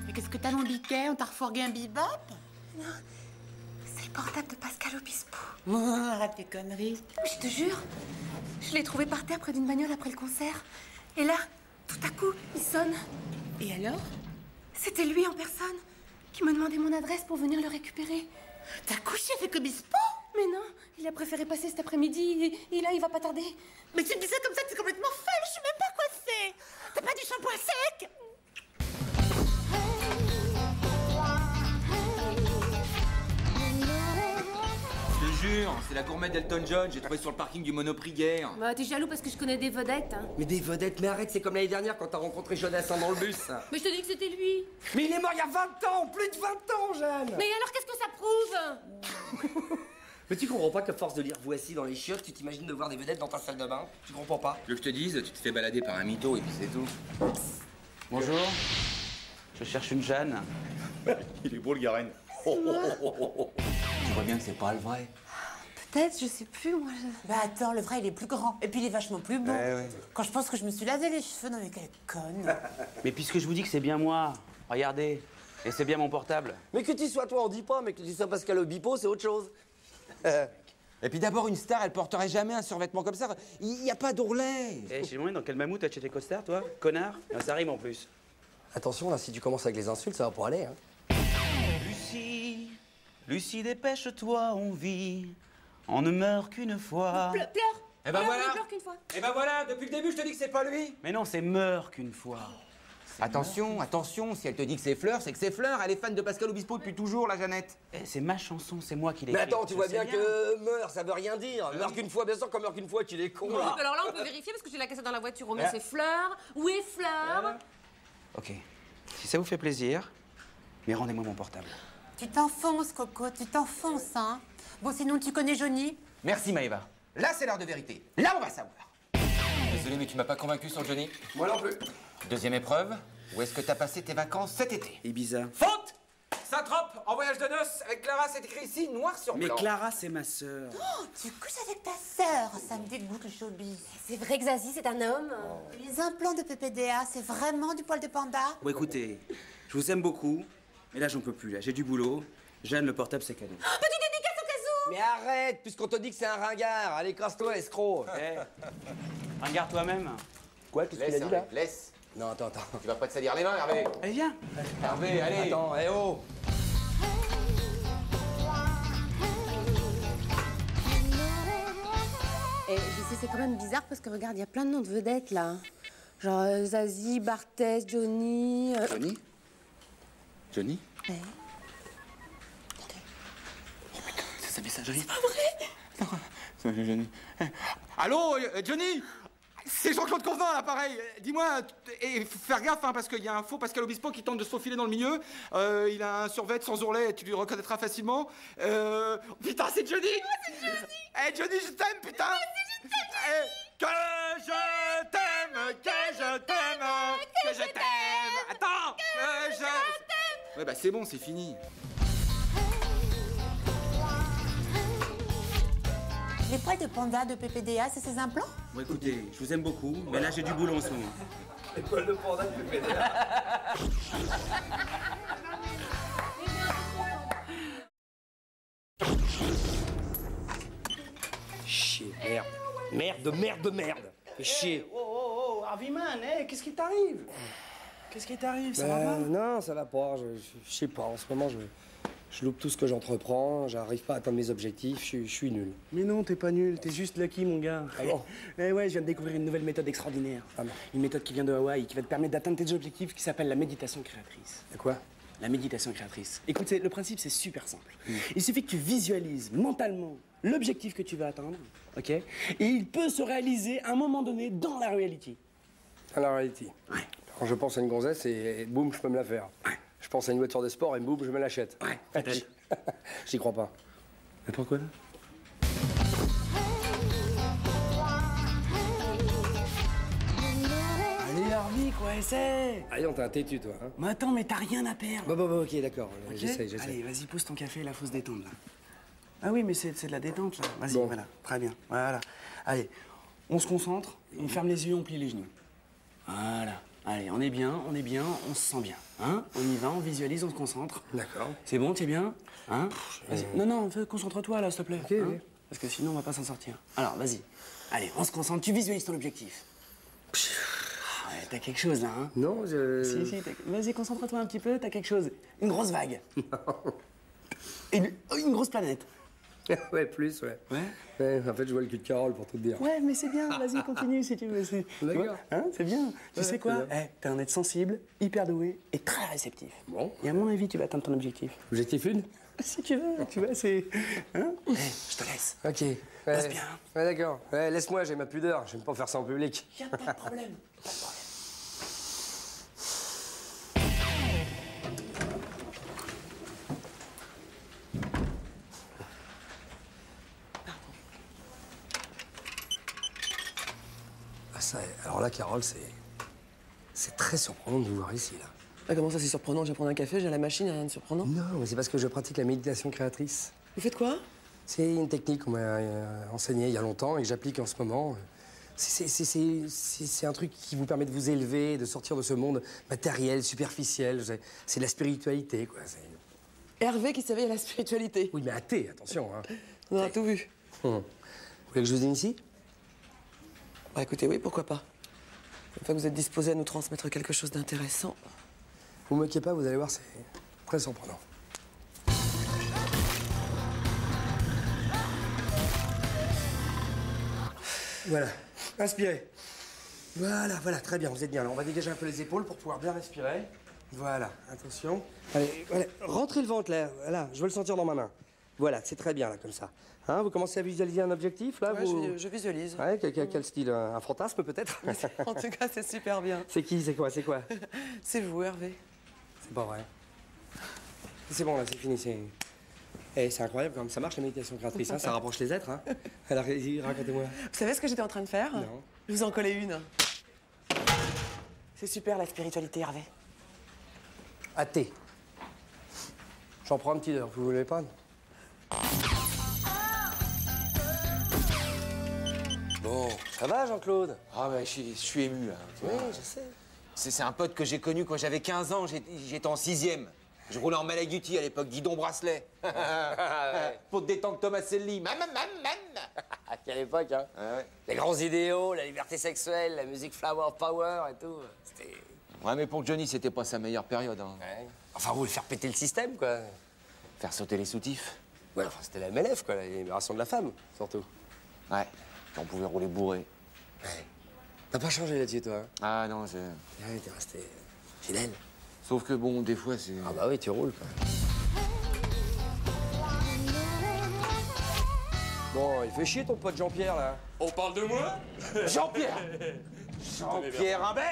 Speaker 11: Mais qu'est-ce que t'as, mon biquet? On t'a refourgué un bebop? Non, c'est le portable de Pascal Obispo. Arrête tes conneries.
Speaker 13: Je te jure, je l'ai trouvé par terre près d'une bagnole après le concert. Et là, tout à coup, il sonne.
Speaker 11: Et alors?
Speaker 13: C'était lui en personne qui me demandait mon adresse pour venir le récupérer.
Speaker 11: T'as couché avec Obispo?
Speaker 13: Mais non, il a préféré passer cet après-midi et là, il va pas tarder.
Speaker 11: Mais tu me dis ça comme ça, t'es complètement folle, je sais même pas quoi c'est. T'as pas du shampoing sec?
Speaker 6: Je te jure, c'est la gourmette d'Elton John, j'ai trouvé sur le parking du Monoprix hier.
Speaker 13: Bah, t'es jaloux parce que je connais des vedettes. Hein.
Speaker 5: Mais des vedettes, mais arrête, c'est comme l'année dernière quand t'as rencontré Jonathan dans le bus.
Speaker 13: Mais je te dis que c'était lui.
Speaker 5: Mais il est mort il y a 20 ans, plus de 20 ans, Jeanne.
Speaker 13: Mais alors, qu'est-ce que ça prouve?
Speaker 5: Mais tu comprends pas qu'à force de lire Voici dans les chiottes, tu t'imagines de voir des vedettes dans ta salle de bain? Tu comprends pas?
Speaker 6: Tu veux que je te dise, tu te fais balader par un mytho et puis c'est tout.
Speaker 7: Bonjour. Je cherche une Jeanne.
Speaker 2: Il est beau le Garenne.
Speaker 6: Tu vois bien que c'est pas le vrai.
Speaker 13: Peut-être, je sais plus, moi.
Speaker 11: Bah attends, le vrai, il est plus grand. Et puis il est vachement plus beau. Quand je pense que je me suis lavé les cheveux, non mais quelle conne.
Speaker 7: Mais puisque je vous dis que c'est bien moi, regardez. Et c'est bien mon portable.
Speaker 5: Mais que tu sois toi, on dit pas, mais que tu sois Pascal Obispo, c'est autre chose.
Speaker 6: Et puis d'abord, une star, elle porterait jamais un survêtement comme ça. Il n'y a pas d'ourlet.
Speaker 7: Eh, chez moi, dans quel mammouth t'as acheté tes costards, toi? Connard. Ça rime en plus.
Speaker 5: Attention, là, si tu commences avec les insultes, ça va pas aller, hein.
Speaker 7: Lucie, Lucie, dépêche-toi, on vit. On ne meurt qu'une fois.
Speaker 13: Pleure.
Speaker 6: Eh ben voilà.
Speaker 13: Pleure qu'une fois.
Speaker 6: Eh ben voilà, depuis le début, je te dis que c'est pas lui.
Speaker 7: Mais non, c'est meurt qu'une fois.
Speaker 6: Attention, attention, si elle te dit que c'est Fleur, c'est que c'est Fleur. Elle est fan de Pascal Obispo depuis toujours, la Jeannette.
Speaker 7: Eh, c'est ma chanson, c'est moi qui l'ai
Speaker 5: Mais
Speaker 7: écrite.
Speaker 5: attends, tu vois
Speaker 7: Je sais
Speaker 5: bien que meurt, ça veut rien dire. Meurt qu'une fois, bien sûr, quand meurt qu'une fois, tu es con, là.
Speaker 13: Alors là, on peut vérifier parce que j'ai la cassette dans la voiture. On met ses fleurs. Où est Fleur?
Speaker 7: Ok. Si ça vous fait plaisir, mais rendez-moi mon portable.
Speaker 11: Tu t'enfonces, Coco, tu t'enfonces, hein. Bon, sinon, tu connais Johnny?
Speaker 6: Merci, Maëva. Là, c'est l'heure de vérité. Là, on va savoir. Désolé, mais tu m'as pas convaincu sur Johnny.
Speaker 5: Moi non plus.
Speaker 6: Deuxième épreuve. Où est-ce que t'as passé tes vacances cet été?
Speaker 7: Ibiza.
Speaker 6: Faute! Saint-Trope, en voyage de noces avec Clara, c'est écrit ici, noir sur
Speaker 7: Mais
Speaker 6: blanc.
Speaker 7: Clara, c'est ma sœur.
Speaker 11: Oh, tu couches avec ta sœur. Ça me dégoûte le showbiz.
Speaker 13: C'est vrai que Zazie, c'est un homme.
Speaker 11: Les implants de PPDA, c'est vraiment du poil de panda?
Speaker 7: Bon, écoutez, je vous aime beaucoup, mais là, j'en peux plus, là. J'ai du boulot. Jeanne, le portable, c'est cadeau.
Speaker 13: Petite dédicace au casou.
Speaker 5: Mais arrête, puisqu'on te dit que c'est un ringard. Allez, crasse-toi, escroc.
Speaker 7: Eh, regarde toi-même.
Speaker 5: Quoi, qu'est-ce qu'il
Speaker 6: Laisse,
Speaker 5: a dit, là?
Speaker 6: Hervé, laisse.
Speaker 5: Non, attends.
Speaker 6: Tu vas pas te salir les mains, Hervé.
Speaker 7: Allez, viens.
Speaker 6: Hervé, allez.
Speaker 5: Attends, eh oh.
Speaker 13: Et je sais, c'est quand même bizarre parce que regarde, il y a plein de noms de vedettes là. Genre Zazie, Barthès, Johnny.
Speaker 7: Johnny? Johnny?
Speaker 13: Ouais.
Speaker 7: C'est sa messagerie.
Speaker 13: C'est pas vrai?
Speaker 6: Non, Johnny. Allô, Johnny? C'est Jean-Claude Convenant, là, pareil. Dis-moi, et faut faire gaffe, hein, parce qu'il y a un faux Pascal Obispo qui tente de se faufiler dans le milieu. Il a un survêt sans ourlet, tu lui reconnaîtras facilement. Putain, c'est Johnny! Oh, c'est Johnny! Eh, Johnny, je t'aime, putain! Que je t'aime, que je t'aime, que je t'aime! Attends! Que je t'aime! Ouais, bah c'est bon, c'est fini.
Speaker 11: Les poils de panda de PPDA, c'est ses implants?
Speaker 7: Bon, écoutez, je vous aime beaucoup, mais là, j'ai du boulot en ce moment.
Speaker 5: Les poils de panda du PPDA. Chier, merde. Merde. Fais chier.
Speaker 7: Oh, Harveyman, qu'est-ce qui t'arrive? Qu'est-ce qui t'arrive? Ça va pas?
Speaker 5: Non, ça va pas. Je sais pas. En ce moment, je loupe tout ce que j'entreprends. J'arrive pas à atteindre mes objectifs. Je suis nul.
Speaker 7: Mais non, t'es pas nul, t'es juste lucky, mon gars.
Speaker 5: Ah bon?
Speaker 7: Eh ouais, je viens de découvrir une nouvelle méthode extraordinaire.
Speaker 5: Ah bon?
Speaker 7: Une méthode qui vient de Hawaï, qui va te permettre d'atteindre tes objectifs, qui s'appelle la méditation créatrice.
Speaker 5: C'est quoi?
Speaker 14: La méditation créatrice. Écoute, le principe, c'est super simple. Il suffit que tu visualises mentalement l'objectif que tu veux atteindre, ok? Et il peut se réaliser à un moment donné dans la réalité.
Speaker 15: Dans la réalité.
Speaker 14: Ouais.
Speaker 15: Quand je pense à une gonzesse et boum, je peux me la faire.
Speaker 14: Ouais.
Speaker 15: Je pense à une voiture de sport et boum, je me l'achète.
Speaker 14: Ouais, peut-être.
Speaker 15: J'y crois pas.
Speaker 14: Mais pourquoi? Allez, Harvey, quoi, essaie!
Speaker 15: Allez, on t'a un têtu, toi. Hein.
Speaker 14: Mais attends, mais t'as rien à perdre.
Speaker 15: Bon, ok, d'accord.
Speaker 14: Ok.
Speaker 15: J'essaie.
Speaker 14: Allez, vas-y, pousse ton café, là, faut se détendre, là. Ah oui, mais c'est de la détente, là. Vas-y,
Speaker 15: Bon.
Speaker 14: voilà, très bien. Voilà. Allez, on se concentre, on ferme les yeux, on plie les genoux. Voilà. Allez, on est bien, on se sent bien. Hein? On y va, on visualise, on se concentre.
Speaker 15: D'accord.
Speaker 14: C'est bon, t'es bien? Hein? Vas-y. Non, concentre-toi, là, s'il te plaît.
Speaker 15: Ok,
Speaker 14: hein?
Speaker 15: oui.
Speaker 14: Parce que sinon, on va pas s'en sortir. Alors, vas-y. Allez, on se concentre, tu visualises ton objectif. Ah ouais, t'as quelque chose, là, hein?
Speaker 15: Non,
Speaker 14: Si, vas-y, concentre-toi un petit peu, t'as quelque chose. Une grosse vague. Une grosse planète.
Speaker 15: Ouais, plus, ouais.
Speaker 14: Ouais?
Speaker 15: En fait, je vois le cul de Carole, pour tout te dire.
Speaker 14: Ouais, mais c'est bien, vas-y, continue si tu veux.
Speaker 15: D'accord.
Speaker 14: Hein, c'est bien. Tu sais quoi?
Speaker 15: très bien.
Speaker 14: T'es un être sensible, hyper doué et très réceptif.
Speaker 15: Bon.
Speaker 14: Et à mon avis, tu vas atteindre ton objectif.
Speaker 15: Objectif une?
Speaker 14: Si tu veux, tu vois, c'est... Hein? Je te laisse.
Speaker 15: Ok.
Speaker 14: Passe bien.
Speaker 15: Ouais, d'accord. Ouais, laisse-moi, j'ai ma pudeur. J'aime pas faire ça en public.
Speaker 14: Y a pas de problème.
Speaker 15: Ah, ça, alors là, Carole, c'est très surprenant de vous voir ici, là.
Speaker 16: Ah, comment ça, c'est surprenant? Je viens prendre un café, j'ai la machine, rien de surprenant.
Speaker 15: Non, mais c'est parce que je pratique la méditation créatrice.
Speaker 16: Vous faites quoi?
Speaker 15: C'est une technique qu'on m'a enseignée il y a longtemps et que j'applique en ce moment. C'est un truc qui vous permet de vous élever, de sortir de ce monde matériel, superficiel. C'est de la spiritualité, quoi.
Speaker 16: Hervé qui s'éveille à la spiritualité.
Speaker 15: Oui, mais athée, attention. Hein.
Speaker 16: On a tout vu.
Speaker 15: Vous voulez que je vous initie?
Speaker 16: Bah écoutez, oui, pourquoi pas. Une fois que vous êtes disposé à nous transmettre quelque chose d'intéressant.
Speaker 15: Vous moquez pas, vous allez voir, c'est très surprenant. Voilà, inspirez. Voilà, très bien, vous êtes bien là. On va dégager un peu les épaules pour pouvoir bien respirer. Voilà, attention. Allez, voilà, rentrez le ventre là, voilà, je veux le sentir dans ma main. Voilà, c'est très bien là, comme ça. Hein, vous commencez à visualiser un objectif là?
Speaker 16: Ouais, je visualise.
Speaker 15: Ouais, quel style? Un fantasme peut-être?
Speaker 16: En tout cas, c'est super bien.
Speaker 15: C'est qui? C'est quoi?
Speaker 16: C'est vous, Hervé.
Speaker 15: C'est pas vrai. C'est bon là, c'est fini, c'est incroyable quand même, ça marche la méditation créatrice, hein, ça rapproche les êtres. Hein. Alors, racontez-moi.
Speaker 16: Vous savez ce que j'étais en train de faire?
Speaker 15: Non.
Speaker 16: Je vous en collais une. C'est super la spiritualité, Hervé.
Speaker 15: Athée. J'en prends un petit d'heure, vous voulez pas? Bon, ça va Jean-Claude?
Speaker 17: Ah bah je suis ému là.
Speaker 15: Oui, je sais.
Speaker 17: C'est un pote que j'ai connu quand j'avais 15 ans, j'étais en 6e. Je roulais en Malaguti à l'époque, guidon bracelet. Pour te détendre Thomas Selly.
Speaker 15: À quelle époque, hein?
Speaker 17: Ouais.
Speaker 15: Les grands idéaux, la liberté sexuelle, la musique flower power et tout. C'était...
Speaker 17: Ouais, mais pour Johnny, c'était pas sa meilleure période. Hein.
Speaker 15: Ouais. Enfin, vous voulez faire péter le système, quoi.
Speaker 17: Faire sauter les soutifs.
Speaker 15: Ouais, enfin, c'était la MLF, quoi, la libération de la femme, surtout.
Speaker 17: Ouais, on pouvait rouler bourré.
Speaker 15: Ouais. T'as pas changé là-dessus, toi, hein?
Speaker 17: Ah non, j'ai...
Speaker 15: Ouais, t'es resté fidèle.
Speaker 17: Sauf que bon, des fois, c'est...
Speaker 15: Ah bah oui, tu roules, quoi. Bon, il fait chier ton pote Jean-Pierre, là.
Speaker 18: On parle de moi?
Speaker 17: Jean-Pierre Jean-Pierre Imbert.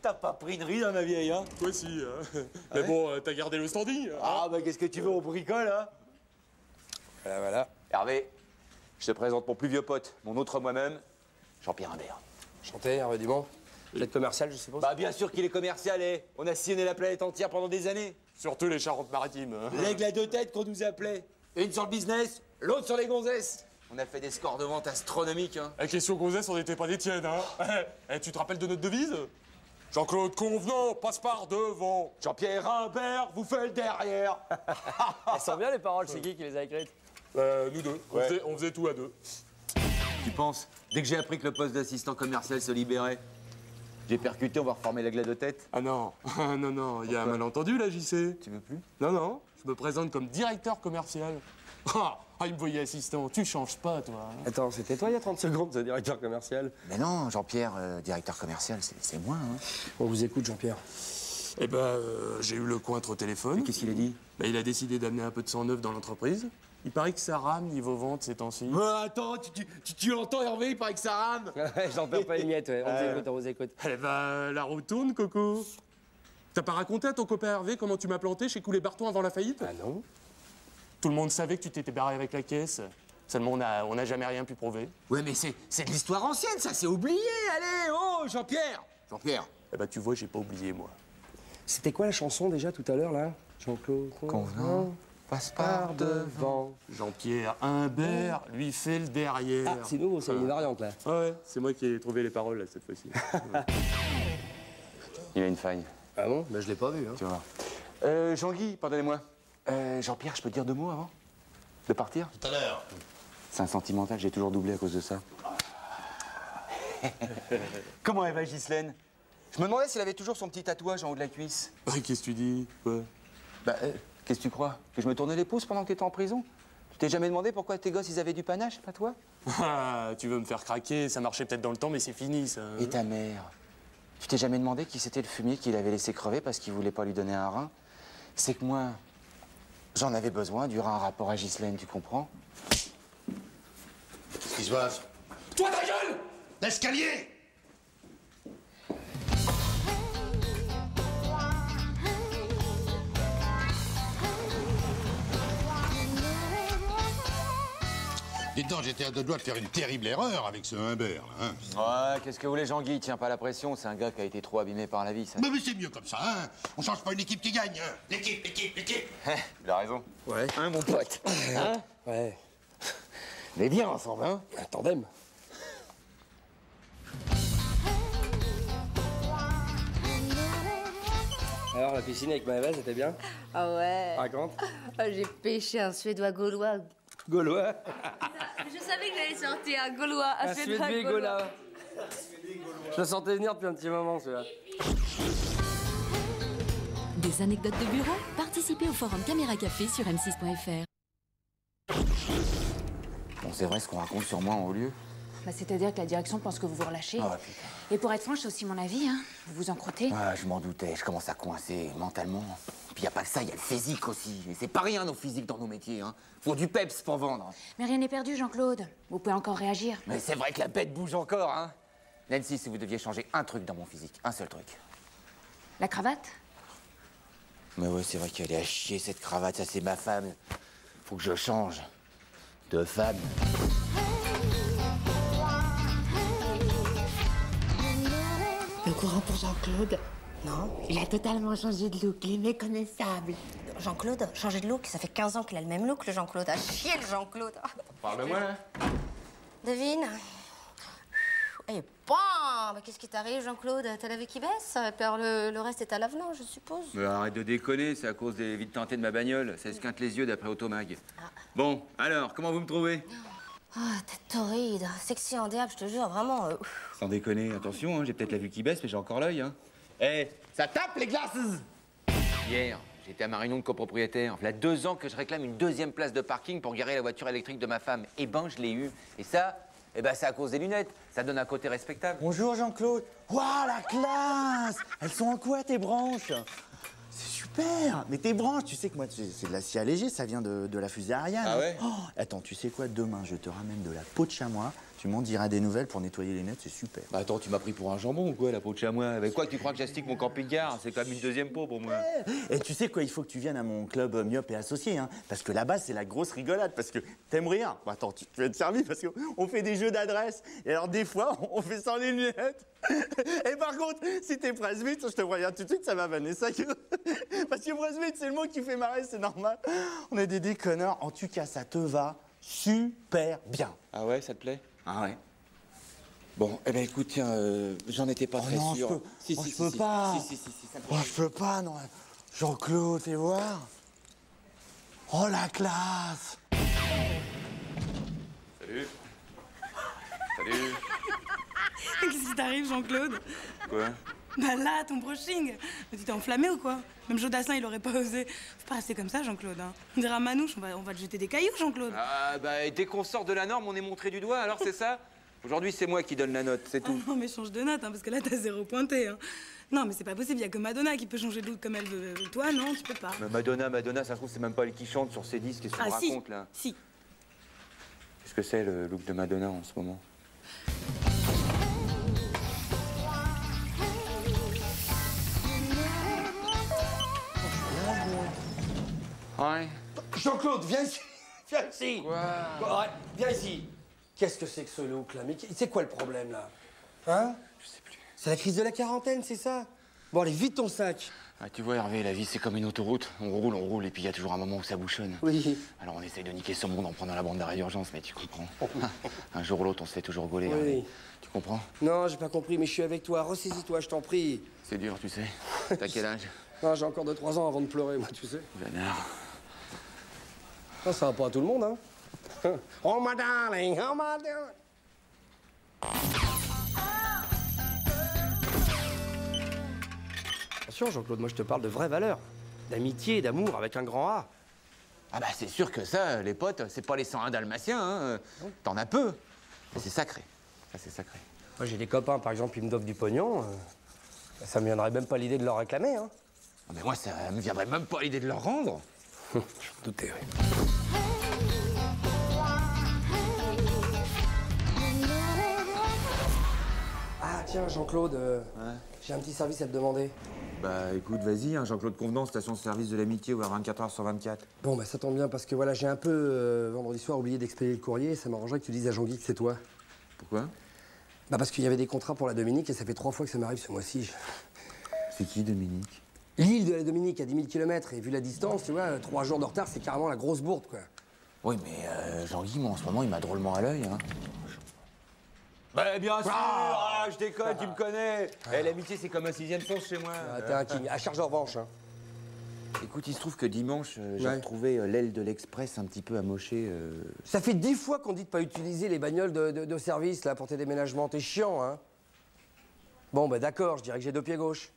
Speaker 17: T'as pas pris de riz dans ma vieille, hein?
Speaker 18: Toi aussi, hein. Mais bon, t'as gardé le standing. Hein.
Speaker 17: Ah bah qu'est-ce que tu veux, on bricole, hein?
Speaker 15: Voilà.
Speaker 17: Hervé, je te présente mon plus vieux pote, mon autre moi-même, Jean-Pierre Imbert.
Speaker 15: Chanté, Hervé Dumont. Vous êtes commercial, je suppose?
Speaker 17: Bah bien sûr qu'il est commercial, eh. On a sillonné la planète entière pendant des années.
Speaker 18: Surtout les Charentes-Maritimes. Hein.
Speaker 17: L'aigle à deux têtes qu'on nous appelait. Une sur le business, l'autre sur les gonzesses. On a fait des scores de vente astronomiques, hein.
Speaker 18: La question gonzesse, on n'était pas des tiennes, hein. Eh, tu te rappelles de notre devise? Jean-Claude Convenant passe par devant.
Speaker 17: Jean-Pierre Imbert vous fait le derrière.
Speaker 15: Elles sont bien les paroles, c'est qui les a écrites?
Speaker 18: Nous deux.
Speaker 17: Ouais.
Speaker 18: On faisait tout à deux.
Speaker 17: Tu penses? Dès que j'ai appris que le poste d'assistant commercial se libérait, j'ai percuté, on va reformer l'aigle à deux têtes.
Speaker 18: Ah non, non, il y a un malentendu là, JC.
Speaker 17: Tu veux plus?
Speaker 18: Non, je me présente comme directeur commercial. Ah, il me voyait assistant, tu changes pas, toi. Hein.
Speaker 15: Attends, c'était toi il y a 30 secondes, ce directeur commercial?
Speaker 17: Mais non, Jean-Pierre, directeur commercial, c'est moi, hein.
Speaker 15: On vous écoute, Jean-Pierre.
Speaker 18: Eh ben, j'ai eu le cointre au téléphone.
Speaker 17: Qu'est-ce qu'il a dit?
Speaker 18: Bah, il a décidé d'amener un peu de sang neuf dans l'entreprise. Il paraît que ça rame niveau vente ces temps-ci.
Speaker 17: Attends, tu l'entends, Hervé? Il paraît que ça rame.
Speaker 5: Ouais, j'en perds pas une miette, ouais. On vous écoute.
Speaker 18: Eh ben, la roue tourne, Coco. T'as pas raconté à ton copain Hervé comment tu m'as planté chez Coulet-Barton avant la faillite?
Speaker 5: Ah non.
Speaker 18: Tout le monde savait que tu t'étais barré avec la caisse. Seulement, on n'a jamais rien pu prouver.
Speaker 17: Ouais, mais c'est de l'histoire ancienne, ça, c'est oublié. Allez, oh, Jean-Pierre. Jean-Pierre.
Speaker 18: Eh ben, tu vois, j'ai pas oublié, moi.
Speaker 14: C'était quoi la chanson déjà tout à l'heure, là? Jean-Claude
Speaker 17: Convenant, passe par devant.
Speaker 18: Jean-Pierre Humbert, lui fait le derrière.
Speaker 14: Ah, c'est nouveau, c'est une variante, là.
Speaker 18: Ouais, c'est moi qui ai trouvé les paroles, là, cette fois-ci.
Speaker 17: Il a une faille.
Speaker 5: Ah bon? Ben, je l'ai pas vu, hein.
Speaker 17: Tu vas voir. Jean-Guy, pardonnez-moi. Jean-Pierre, je peux te dire 2 mots avant de partir?
Speaker 3: Tout à l'heure.
Speaker 17: C'est un sentimental, j'ai toujours doublé à cause de ça. Comment elle va, Ghislaine? Je me demandais s'il avait toujours son petit tatouage en haut de la cuisse.
Speaker 18: Qu'est-ce que tu dis? Quoi?
Speaker 17: Bah, qu'est-ce que tu crois? Que je me tournais les pouces pendant que t'étais en prison? Tu t'es jamais demandé pourquoi tes gosses, ils avaient du panache, pas toi?
Speaker 18: Ah, tu veux me faire craquer? Ça marchait peut-être dans le temps, mais c'est fini, ça. Hein.
Speaker 17: Et ta mère? Tu t'es jamais demandé qui c'était le fumier qu'il avait laissé crever parce qu'il voulait pas lui donner un rein? C'est que moi, j'en avais besoin du rein en rapport à Ghislaine, tu comprends?
Speaker 3: Qu'est-ce qui se passe?
Speaker 18: Toi, ta gueule!
Speaker 3: L'escalier! Dites donc, j'étais à 2 doigts de faire une terrible erreur avec ce Humbert, là, hein.
Speaker 17: Ouais, qu'est-ce que vous voulez, Jean-Guy? Tiens pas la pression, c'est un gars qui a été trop abîmé par la vie, ça.
Speaker 3: Mais c'est mieux comme ça, hein. On change pas une équipe qui gagne, hein. L'équipe.
Speaker 17: Il a raison.
Speaker 14: Ouais.
Speaker 17: Hein, mon pote?
Speaker 14: Hein? Ouais.
Speaker 17: On est bien ensemble, hein?
Speaker 14: Un tandem. Alors, la piscine avec Maëva, c'était bien?
Speaker 12: Ah ouais.
Speaker 14: Raconte.
Speaker 12: J'ai pêché un Suédois gaulois.
Speaker 14: Gaulois.
Speaker 12: Je savais que j'allais sortir un Gaulois, un Suédois
Speaker 14: Suédois
Speaker 12: gaulois.
Speaker 14: Je le sentais venir depuis un petit moment, celui-là.
Speaker 10: Des anecdotes de bureau? Participez au forum Caméra Café sur m6.fr.
Speaker 17: Bon, c'est vrai ce qu'on raconte sur moi en haut lieu?
Speaker 19: Bah, c'est-à-dire que la direction pense que vous vous relâchez.
Speaker 17: Ah, putain.
Speaker 19: Et pour être franche, c'est aussi mon avis, hein. Vous vous en crottez.
Speaker 17: Ah, je m'en doutais, je commence à coincer mentalement. Puis y a pas que ça, y a le physique aussi. Et c'est pas rien nos physiques dans nos métiers, hein. Faut du peps pour vendre.
Speaker 19: Mais rien n'est perdu, Jean-Claude. Vous pouvez encore réagir.
Speaker 17: Mais c'est vrai que la bête bouge encore, hein. Nancy, si vous deviez changer un truc dans mon physique, un seul truc.
Speaker 19: La cravate?
Speaker 17: Mais ouais, c'est vrai qu'elle est à chier cette cravate, ça c'est ma femme. Faut que je change de femme.
Speaker 11: Le courant pour Jean-Claude? Non, il a totalement changé de look, il est méconnaissable.
Speaker 12: Jean-Claude, changer de look, ça fait 15 ans qu'il a le même look, le Jean-Claude. À chier, le Jean-Claude.
Speaker 17: Parle-moi, là.
Speaker 12: Devine. Et bam! Qu'est-ce qui t'arrive, Jean-Claude? T'as la vie qui baisse? Et alors le reste est à l'avenant, je suppose.
Speaker 17: Mais arrête de déconner, c'est à cause des vides teintées de ma bagnole. Ça esquinte les yeux d'après Automag. Bon, alors, comment vous me trouvez?
Speaker 12: Ah, t'es torride. Sexy en diable, je te jure, vraiment.
Speaker 17: Sans déconner, attention, hein, j'ai peut-être la vue qui baisse, mais j'ai encore l'œil, hein. Eh, ça tape les glaces! Hier, j'étais à ma réunion de copropriétaire. Il y a 2 ans que je réclame une 2e place de parking pour garer la voiture électrique de ma femme. Eh ben, je l'ai eu. Et ça, eh ben, c'est à cause des lunettes. Ça donne un côté respectable.
Speaker 8: Bonjour Jean-Claude. Waouh, la classe! Elles sont en quoi tes branches? C'est super! Mais tes branches, tu sais que moi, c'est de l'acier allégé, ça vient de la fusée Ariane.
Speaker 17: Ah ouais?
Speaker 8: Oh, attends, tu sais quoi? Demain, je te ramène de la peau de chamois. Tu m'en diras des nouvelles pour nettoyer les lunettes, c'est super.
Speaker 17: Bah attends, tu m'as pris pour un jambon ou quoi, la peau de chamois? Avec quoi tu crois que j'astique mon camping-car? C'est quand même une 2e peau pour moi.
Speaker 8: Et tu sais quoi, il faut que tu viennes à mon club myope et associé, hein. Parce que là-bas, c'est la grosse rigolade. Parce que t'aimes rire. Bah, attends, tu vas être servi parce qu'on fait des jeux d'adresse. Et alors, des fois, on fait sans les lunettes. Et par contre, si t'es presbyte, je te regarde tout de suite, ça va Vanessa. Parce que presbyte, c'est le mot qui fait marrer, c'est normal. On est des déconneurs. En tout cas, ça te va super bien.
Speaker 17: Ah ouais, ça te plaît?
Speaker 8: Ah ouais.
Speaker 17: Bon, eh ben écoute, tiens, j'en étais pas très
Speaker 8: non,
Speaker 17: sûr.
Speaker 8: Je peux pas.
Speaker 17: Si, ça me
Speaker 8: Oh, je peux pas, non. Jean-Claude, fais voir. Oh, la classe.
Speaker 17: Salut. Salut.
Speaker 20: Qu'est-ce qui t'arrive, Jean-Claude?
Speaker 17: Quoi?
Speaker 20: Bah là, ton brushing. Mais tu t'es enflammé ou quoi? Même Jodassin, il aurait pas osé. Faut pas rester comme ça, Jean-Claude. Hein. On dirait à Manouche, on va te jeter des cailloux, Jean-Claude.
Speaker 17: Ah, bah dès qu'on sort de la norme, on est montré du doigt, alors c'est ça? Aujourd'hui, c'est moi qui donne la note, c'est tout.
Speaker 20: Non, mais change de note, hein, parce que là, t'as 0 pointé. Hein. Non, mais c'est pas possible, il y a que Madonna qui peut changer de look comme elle veut. Toi, non, tu peux pas.
Speaker 17: Mais Madonna, ça se trouve, c'est même pas elle qui chante sur ses disques. Qu'est-ce que tu me racontes, là?
Speaker 20: Si.
Speaker 17: Qu'est-ce que c'est, le look de Madonna, en ce moment? Ouais.
Speaker 15: Jean-Claude, viens ici. Viens ici.
Speaker 17: Quoi?
Speaker 15: Ouais, viens ici. Qu'est-ce que c'est que ce look là? Mais c'est quoi le problème là? Hein?
Speaker 17: Je sais plus.
Speaker 15: C'est la crise de la quarantaine, c'est ça? Bon, allez, vite ton sac.
Speaker 17: Ah, tu vois, Hervé, la vie, c'est comme une autoroute. On roule, et puis il y a toujours un moment où ça bouchonne.
Speaker 15: Oui.
Speaker 17: Alors on essaye de niquer son monde en prenant la bande d'arrêt d'urgence, mais tu comprends. Un jour ou l'autre, on se fait toujours gauler.
Speaker 15: Oui.
Speaker 17: Hervé. Tu comprends?
Speaker 15: Non, j'ai pas compris, mais je suis avec toi. Ressaisis-toi, je t'en prie.
Speaker 17: C'est dur, tu sais. T'as quel âge?
Speaker 15: Non, j'ai encore 2-3 ans avant de pleurer, moi, tu sais.
Speaker 17: Vénère.
Speaker 15: Non, ça va pas à tout le monde, hein. Oh, my darling, oh, my darling. Attention, Jean-Claude, moi, je te parle de vraies valeurs. D'amitié, d'amour, avec un grand A.
Speaker 17: Ah bah c'est sûr que ça, les potes, c'est pas les 101 dalmatiens, hein. T'en as peu. Mais c'est sacré. Ça, c'est sacré.
Speaker 15: Moi, j'ai des copains, par exemple, ils me donnent du pognon. Ça me viendrait même pas l'idée de leur réclamer, hein.
Speaker 17: Mais moi, ça me viendrait même pas l'idée de leur rendre.
Speaker 15: Je me doutais, oui. Ah, tiens, Jean-Claude, j'ai un petit service à te demander.
Speaker 17: Bah écoute, vas-y, hein, Jean-Claude Convenant, station-service de l'amitié, ouvert 24 h sur 24.
Speaker 15: Bon, bah ça tombe bien, parce que voilà, j'ai un peu, vendredi soir, oublié d'expédier le courrier, et ça m'arrangerait que tu dises à Jean-Guy que c'est toi.
Speaker 17: Pourquoi?
Speaker 15: Bah parce qu'il y avait des contrats pour la Dominique, et ça fait 3 fois que ça m'arrive ce mois-ci.
Speaker 17: C'est qui, Dominique?
Speaker 15: L'île de la Dominique, à 10 000 km, et vu la distance, tu vois, 3 jours de retard, c'est carrément la grosse bourde, quoi.
Speaker 17: Oui, mais Jean-Guy, moi, en ce moment, il m'a drôlement à l'œil, hein. Bah bien sûr, je déconne, tu me connais. Eh, l'amitié, c'est comme un 6e sens chez moi.
Speaker 15: T'es un king, à charge en revanche, hein.
Speaker 17: Écoute, il se trouve que dimanche, j'ai retrouvé l'aile de l'Express un petit peu amochée.
Speaker 15: Ça fait 10 fois qu'on dit de pas utiliser les bagnoles de service, là, pour tes déménagements. T'es chiant, hein. Bon, bah d'accord, je dirais que j'ai 2 pieds gauches.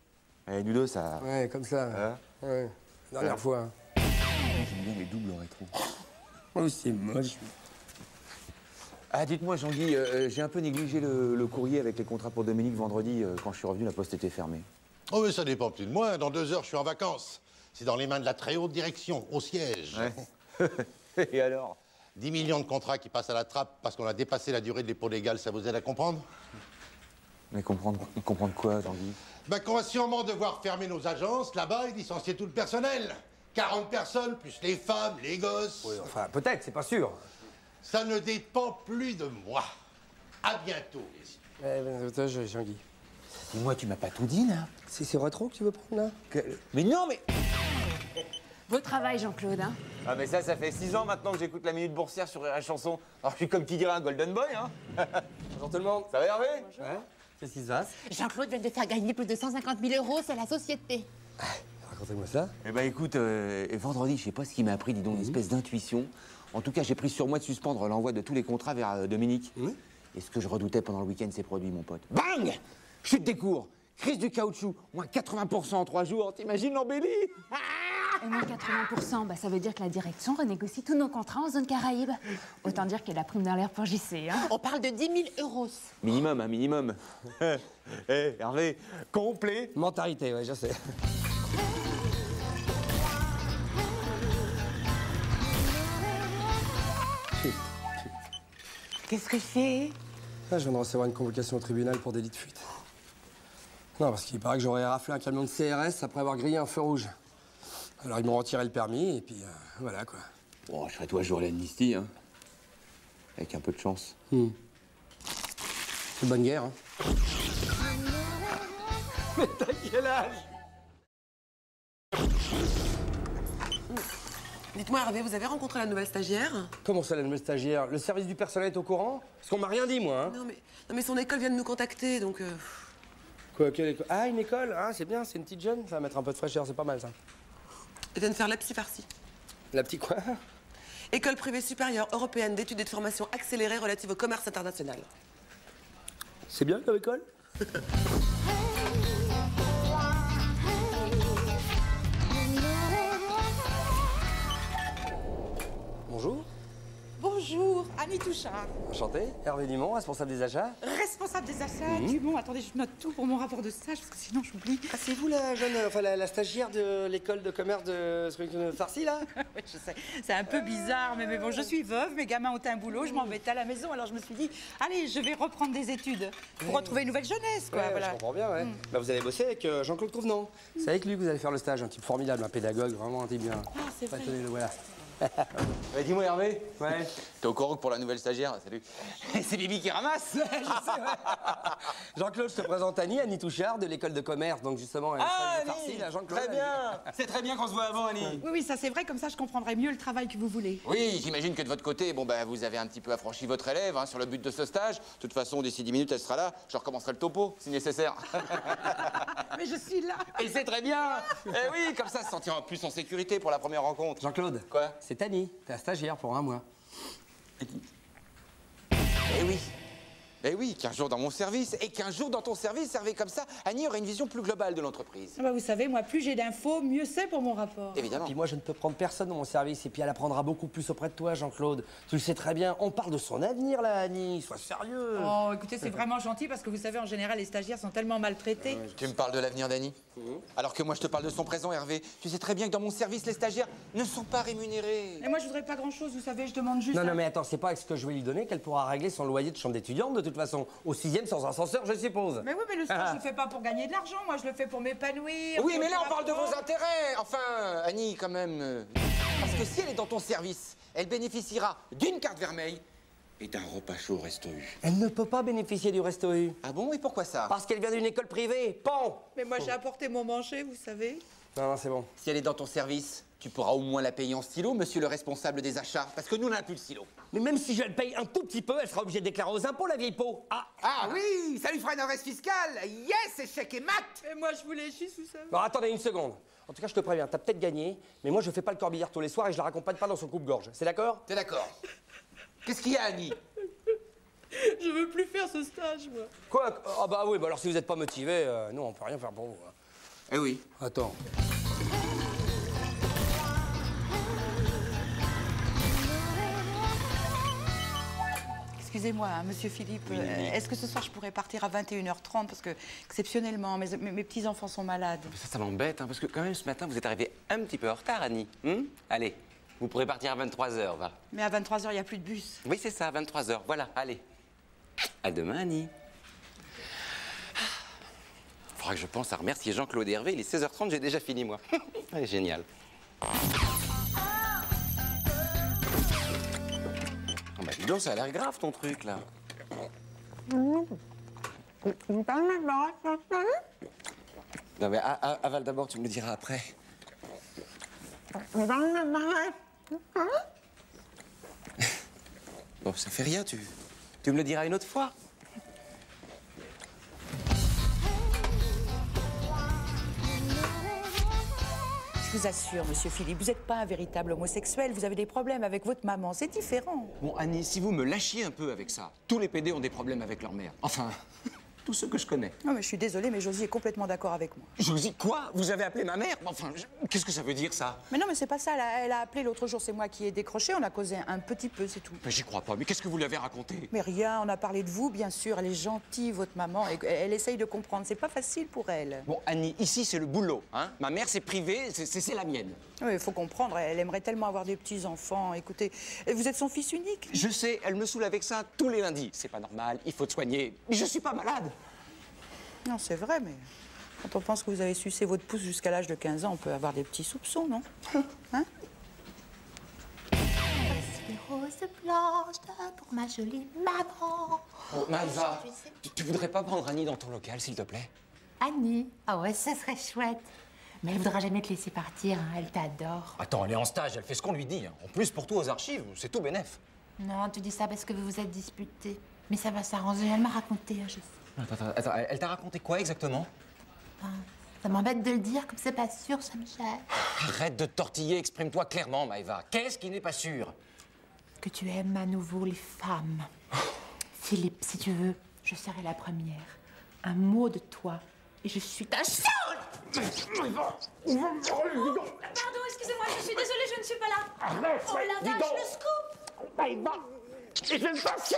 Speaker 17: Eh, nous deux, ça...
Speaker 15: Ouais, comme ça.
Speaker 17: Hein?
Speaker 15: Ouais, dernière fois. Hein.
Speaker 17: J'aime bien les doubles en rétro.
Speaker 15: Oh, c'est moche.
Speaker 17: Ah, dites-moi, Jean-Guy, j'ai un peu négligé le courrier avec les contrats pour Dominique vendredi. Quand je suis revenu, la poste était fermée.
Speaker 3: Oh, mais ça dépend plus de moi. Dans 2 heures, je suis en vacances. C'est dans les mains de la très haute direction, au siège.
Speaker 17: Ouais. Et alors?
Speaker 3: 10 millions de contrats qui passent à la trappe parce qu'on a dépassé la durée de dépôt légal, ça vous aide à comprendre?
Speaker 17: Mais comprendre quoi, Jean-Guy?
Speaker 3: Ben qu'on va sûrement devoir fermer nos agences là-bas et licencier tout le personnel. 40 personnes, plus les femmes, les gosses.
Speaker 15: Oui, enfin, peut-être, c'est pas sûr.
Speaker 3: Ça ne dépend plus de moi. À bientôt, les
Speaker 15: Jean-Guy.
Speaker 17: Dis-moi, tu m'as pas tout dit, là?
Speaker 15: C'est rétro que tu veux prendre, là?
Speaker 17: Mais non, mais...
Speaker 19: Beau travail, Jean-Claude, hein.
Speaker 17: Ah, mais ça fait 6 ans maintenant que j'écoute la Minute Boursière sur la chanson. Alors, je suis comme qui dirait un Golden Boy, hein.
Speaker 15: Bonjour tout le monde.
Speaker 17: Ça va, Hervé?
Speaker 15: Bonjour. Ouais. Qu'est-ce qui se passe?
Speaker 11: Jean-Claude vient de faire gagner plus de 150 000 €, c'est la société.
Speaker 15: Racontez-moi ça.
Speaker 17: Eh ben, écoute, vendredi, je sais pas ce qui m'a appris, dis donc, une espèce d'intuition. En tout cas, j'ai pris sur moi de suspendre l'envoi de tous les contrats vers Dominique. Et ce que je redoutais pendant le week-end s'est produit, mon pote. Bang! Chute des cours, crise du caoutchouc, moins 80% en 3 jours. T'imagines l'embellie?
Speaker 19: Et moins 80%, bah, ça veut dire que la direction renégocie tous nos contrats en zone Caraïbe. Autant dire qu'il y a la prime dans l'air pour JC, hein.
Speaker 11: On parle de 10 000 €.
Speaker 17: Minimum, hein, minimum. Eh, Hervé, complet.
Speaker 15: Mentarité, ouais, je sais.
Speaker 11: Qu'est-ce que c'est?
Speaker 15: Ah, je viens de recevoir une convocation au tribunal pour délit de fuite. Non, parce qu'il paraît que j'aurais raflé un camion de CRS après avoir grillé un feu rouge. Alors ils m'ont retiré le permis et puis voilà quoi.
Speaker 17: Bon, je serais toi jour à l'amnistie, hein. Avec un peu de chance.
Speaker 15: C'est bonne guerre, hein. Mais t'as quel âge?
Speaker 16: Dites-moi, Hervé, vous avez rencontré la nouvelle stagiaire?
Speaker 15: Comment ça, la nouvelle stagiaire? Le service du personnel est au courant? Parce qu'on m'a rien dit, moi, hein.
Speaker 16: Non, mais son école vient de nous contacter, donc...
Speaker 15: Quoi, quelle école? Ah, une école? Ah, c'est bien, c'est une petite jeune. Ça va mettre un peu de fraîcheur, c'est pas mal, ça.
Speaker 16: Elle vient de faire la psy-farcie.
Speaker 15: La petite quoi?
Speaker 16: École privée supérieure européenne d'études et de formation accélérée relative au commerce international.
Speaker 15: C'est bien comme école? Bonjour.
Speaker 11: Bonjour.
Speaker 21: Annie Touchard.
Speaker 5: Enchanté, Hervé Dumont, responsable des achats.
Speaker 21: Responsable des achats, Dumont. Attendez, je note tout pour mon rapport de stage, parce que sinon j'oublie.
Speaker 15: Ah, c'est vous la jeune, enfin la stagiaire de l'école de commerce de Farcy, là?
Speaker 21: Oui, je sais. C'est un peu bizarre, mais bon, je suis veuve, mes gamins ont un boulot, je m'embêtais à la maison, alors je me suis dit, allez, je vais reprendre des études pour retrouver une nouvelle jeunesse, quoi.
Speaker 15: Ouais,
Speaker 21: voilà.
Speaker 15: Je comprends bien, ouais. Bah, vous allez bosser avec Jean-Claude Convenant. C'est avec lui que vous allez faire le stage, un type formidable, un pédagogue, vraiment un type bien.
Speaker 21: Ah, c'est vrai.
Speaker 15: Tenez-le, voilà.
Speaker 17: Dis-moi Hervé.
Speaker 15: Ouais.
Speaker 17: T'es au courant que pour la nouvelle stagiaire, salut. C'est Bibi qui ramasse.
Speaker 15: Je sais, ouais. Jean-Claude, je te présente Annie Touchard de l'école de commerce, donc justement, elle
Speaker 21: Ah,
Speaker 15: de Farcy, là, Jean-Claude.
Speaker 21: très bien.
Speaker 17: C'est très bien qu'on se voit avant, Annie.
Speaker 21: Oui, ça c'est vrai, comme ça je comprendrai mieux le travail que vous voulez.
Speaker 17: Oui, j'imagine que de votre côté, bon bah vous avez un petit peu affranchi votre élève sur le but de ce stage. De toute façon, d'ici 10 minutes, elle sera là. Je recommencerai le topo, si nécessaire.
Speaker 21: Mais je suis là.
Speaker 17: Et c'est très bien. Eh oui, comme ça, se sentira plus en sécurité pour la première rencontre.
Speaker 15: Jean-Claude.
Speaker 17: Quoi?
Speaker 15: C'est Annie, ta stagiaire pour un mois.
Speaker 17: Eh oui. Eh oui, 15 jours dans mon service. Et 15 jours dans ton service, Hervé, comme ça, Annie aurait une vision plus globale de l'entreprise.
Speaker 21: Ah bah, vous savez, moi, plus j'ai d'infos, mieux c'est pour mon rapport.
Speaker 17: Évidemment.
Speaker 15: Et puis moi, je ne peux prendre personne dans mon service. Et puis elle apprendra beaucoup plus auprès de toi, Jean-Claude. Tu le sais très bien. On parle de son avenir, là, Annie. Sois sérieux.
Speaker 21: Oh, écoutez, c'est vraiment gentil parce que vous savez, en général, les stagiaires sont tellement maltraités.
Speaker 17: Tu me parles de l'avenir d'Annie? Alors que moi, je te parle de son présent, Hervé. Tu sais très bien que dans mon service, les stagiaires ne sont pas rémunérés.
Speaker 21: Et moi, je voudrais pas grand-chose, vous savez, je demande juste...
Speaker 15: Non, mais attends, c'est pas avec ce que je vais lui donner qu'elle pourra régler son loyer de chambre d'étudiante, de toute façon. Au 6e, sans ascenseur, je suppose.
Speaker 21: Mais oui, mais le stage, je le fais pas pour gagner de l'argent, moi, je le fais pour m'épanouir.
Speaker 17: Oui,
Speaker 21: pour
Speaker 17: mais là,
Speaker 21: le
Speaker 17: on parle de vos
Speaker 21: rapport.
Speaker 17: intérêts. Enfin, Annie, quand même. Parce que si elle est dans ton service, elle bénéficiera d'une carte vermeille et d'un repas chaud au Resto U.
Speaker 15: Elle ne peut pas bénéficier du Resto U.
Speaker 17: Ah bon? Et pourquoi ça?
Speaker 15: Parce qu'elle vient d'une école privée. Pan!
Speaker 21: Mais moi, j'ai apporté mon manger, vous savez.
Speaker 15: Non, c'est bon.
Speaker 17: Si elle est dans ton service, tu pourras au moins la payer en stylo, monsieur le responsable des achats. Parce que nous, on n'a plus le stylo.
Speaker 15: Mais même si je le paye un tout petit peu, elle sera obligée de déclarer aux impôts, la vieille peau.
Speaker 6: Ah oui, ça lui fera une adresse fiscale. Yes, échec et mat.
Speaker 21: Et moi, je voulais juste, vous savez.
Speaker 15: Bon, attendez une seconde. En tout cas, je te préviens, t'as peut-être gagné, mais moi, je fais pas le corbillard tous les soirs et je la raccompagne pas dans son coupe-gorge. C'est d'accord?
Speaker 17: T'es d'accord? Qu'est-ce qu'il y a, Annie?
Speaker 21: Je veux plus faire ce stage, moi.
Speaker 15: Quoi? Ah bah oui, bah alors si vous êtes pas motivé, nous, on peut rien faire pour vous.
Speaker 17: Eh oui.
Speaker 15: Attends.
Speaker 21: Excusez-moi, hein, monsieur Philippe, est-ce que ce soir je pourrais partir à 21h30 parce que, exceptionnellement, mes petits-enfants sont malades.
Speaker 17: Ça m'embête, parce que quand même, ce matin, vous êtes arrivé un petit peu en retard, Annie. Allez, vous pourrez partir à 23h, va.
Speaker 21: Mais à 23h, il n'y a plus de bus.
Speaker 17: Oui, c'est ça, 23h. Voilà, allez. À demain, Annie. Faudra que je pense à remercier Jean-Claude et Hervé. Il est 16h30, j'ai déjà fini, moi. Allez, génial. Oh, bah, dis donc, ça a l'air grave, ton truc, là. Non, mais avale d'abord, tu me le diras après. Bon, ça fait rien, tu me le diras une autre fois.
Speaker 21: Je vous assure, monsieur Philippe, vous n'êtes pas un véritable homosexuel, vous avez des problèmes avec votre maman, c'est différent.
Speaker 17: Bon, Annie, si vous me lâchiez un peu avec ça, tous les PD ont des problèmes avec leur mère. Enfin, tous ceux que je connais.
Speaker 21: Non, mais je suis désolée, mais Josie est complètement d'accord avec moi.
Speaker 17: Josie, quoi? Vous avez appelé ma mère? Enfin, qu'est-ce que ça veut dire, ça?
Speaker 21: Mais non, mais c'est pas ça, elle a appelé l'autre jour, c'est moi qui ai décroché, on a causé un petit peu, c'est tout.
Speaker 17: Mais j'y crois pas, mais qu'est-ce que vous lui avez raconté?
Speaker 21: Mais rien, on a parlé de vous, bien sûr, elle est gentille, votre maman, et elle essaye de comprendre, c'est pas facile pour elle.
Speaker 17: Bon, Annie, ici, c'est le boulot, hein? Ma mère, c'est privé, c'est la mienne.
Speaker 21: Oui, il faut comprendre, elle aimerait tellement avoir des petits-enfants. Écoutez, vous êtes son fils unique?
Speaker 17: Je sais, elle me saoule avec ça tous les lundis. C'est pas normal, il faut te soigner. Mais je suis pas malade.
Speaker 21: Non, c'est vrai, mais quand on pense que vous avez sucé votre pouce jusqu'à l'âge de 15 ans, on peut avoir des petits soupçons, non? Hein?
Speaker 11: Les roses blanches pour ma jolie maman.
Speaker 17: Oh, Maëva, tu voudrais pas prendre Annie dans ton local, s'il te plaît?
Speaker 11: Annie? Ah ouais, ça serait chouette. Mais elle voudra jamais te laisser partir, hein. Elle t'adore.
Speaker 22: Attends, elle est en stage, elle fait ce qu'on lui dit. En plus, pour tout aux archives, c'est tout bénef.
Speaker 11: Non, tu dis ça parce que vous vous êtes disputés. Mais ça va s'arranger, elle m'a raconté, hein, je sais.
Speaker 22: Attends, elle t'a raconté quoi exactement?
Speaker 11: Ça m'embête de le dire, comme c'est pas sûr, ça me gêne.
Speaker 22: Arrête de tortiller, exprime-toi clairement, Maëva. Qu'est-ce qui n'est pas sûr?
Speaker 11: Que tu aimes à nouveau les femmes. Philippe, si tu veux, je serai la première. Un mot de toi, et je suis ta seule.
Speaker 12: Pardon, excusez-moi, je suis désolée, je ne suis pas là.
Speaker 11: Arrête,
Speaker 12: oh la vache, le scoop.
Speaker 11: Maëva,
Speaker 5: Et je vais me passer.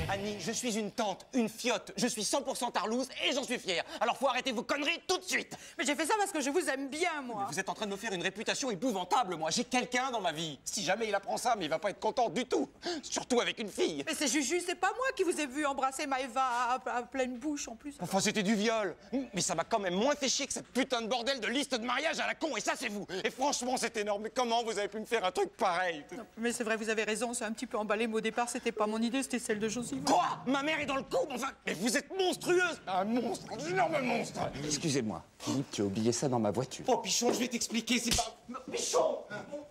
Speaker 5: Annie, je suis une tante, une fiotte, je suis 100% tarlouse et j'en suis fier. Alors faut arrêter vos conneries tout de suite.
Speaker 21: Mais j'ai fait ça parce que je vous aime bien, moi.
Speaker 5: Mais vous êtes en train de me faire une réputation épouvantable, moi. J'ai quelqu'un dans ma vie. Si jamais il apprend ça, mais il va pas être content du tout. Surtout avec une fille.
Speaker 21: Mais c'est Juju, c'est pas moi qui vous ai vu embrasser Maëva à pleine bouche, en plus.
Speaker 5: Enfin, c'était du viol. Mais ça m'a quand même moins fait chier que cette putain de bordel de liste de mariage à la con. Et ça, c'est vous. Et franchement, c'est énorme. Mais comment vous avez pu me faire un truc pareil?
Speaker 21: Non, mais c'est vrai, vous avez raison, c'est un petit peu emballé, mais au départ, c'était pas mon idée, c'était celle de Josie.
Speaker 5: Quoi? Ma mère est dans le coup? Enfin, mais vous êtes monstrueuse! Un monstre, un énorme monstre!
Speaker 7: Excusez-moi, Philippe, tu as oublié ça dans ma voiture.
Speaker 5: Oh, Pichon, je vais t'expliquer, c'est pas... Pichon!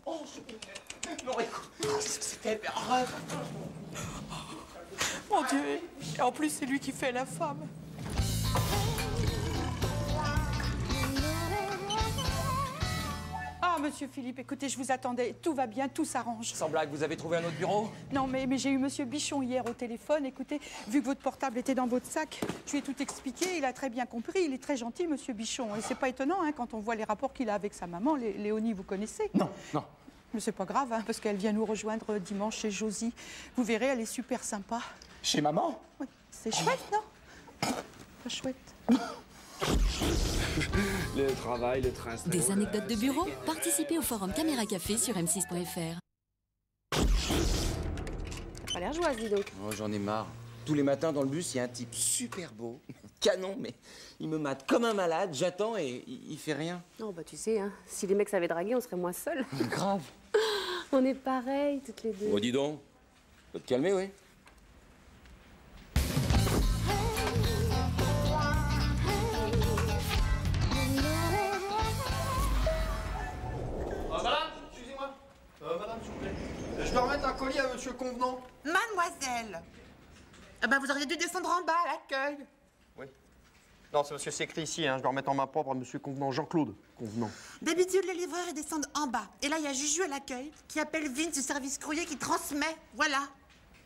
Speaker 5: Oh, non, écoute, c'était...
Speaker 21: Mon Dieu, et en plus, c'est lui qui fait la femme. Ah, monsieur Philippe, écoutez, je vous attendais. Tout va bien, tout s'arrange.
Speaker 5: Sans blague, vous avez trouvé un autre bureau?
Speaker 21: Non, mais j'ai eu monsieur Bichon hier au téléphone. Écoutez, vu que votre portable était dans votre sac, je lui ai tout expliqué. Il a très bien compris. Il est très gentil, monsieur Bichon. Et c'est pas étonnant, hein, quand on voit les rapports qu'il a avec sa maman. Léonie, vous connaissez?
Speaker 5: Non, non.
Speaker 21: Mais c'est pas grave, hein, parce qu'elle vient nous rejoindre dimanche chez Josie. Vous verrez, elle est super sympa.
Speaker 5: Chez maman?
Speaker 21: Oui, c'est chouette, non? Pas chouette.
Speaker 15: Le travail, le train.
Speaker 10: Des anecdotes de bureau? Participez au forum Caméra Café sur m6.fr.
Speaker 13: T'as pas l'air joyeuse, dis donc.
Speaker 5: Oh, j'en ai marre. Tous les matins dans le bus, il y a un type super beau, canon, mais il me mate comme un malade. J'attends et il fait rien.
Speaker 13: Non, bah tu sais, hein, si les mecs savaient draguer, on serait moins seuls.
Speaker 5: Grave.
Speaker 13: On est pareils, toutes les deux.
Speaker 5: Oh, dis donc. Faut te calmer, oui.
Speaker 6: Madame, excusez-moi. Madame, s'il vous plaît. Je dois remettre un colis à monsieur Convenant.
Speaker 11: Mademoiselle, ah ben, vous auriez dû descendre en bas à l'accueil.
Speaker 6: Oui. Non, c'est parce que c'est écrit ici, hein. Je dois remettre en main propre à monsieur Convenant, Jean-Claude Convenant.
Speaker 11: D'habitude, les livreurs ils descendent en bas. Et là, il y a Juju à l'accueil qui appelle Vince du service courrier qui transmet. Voilà.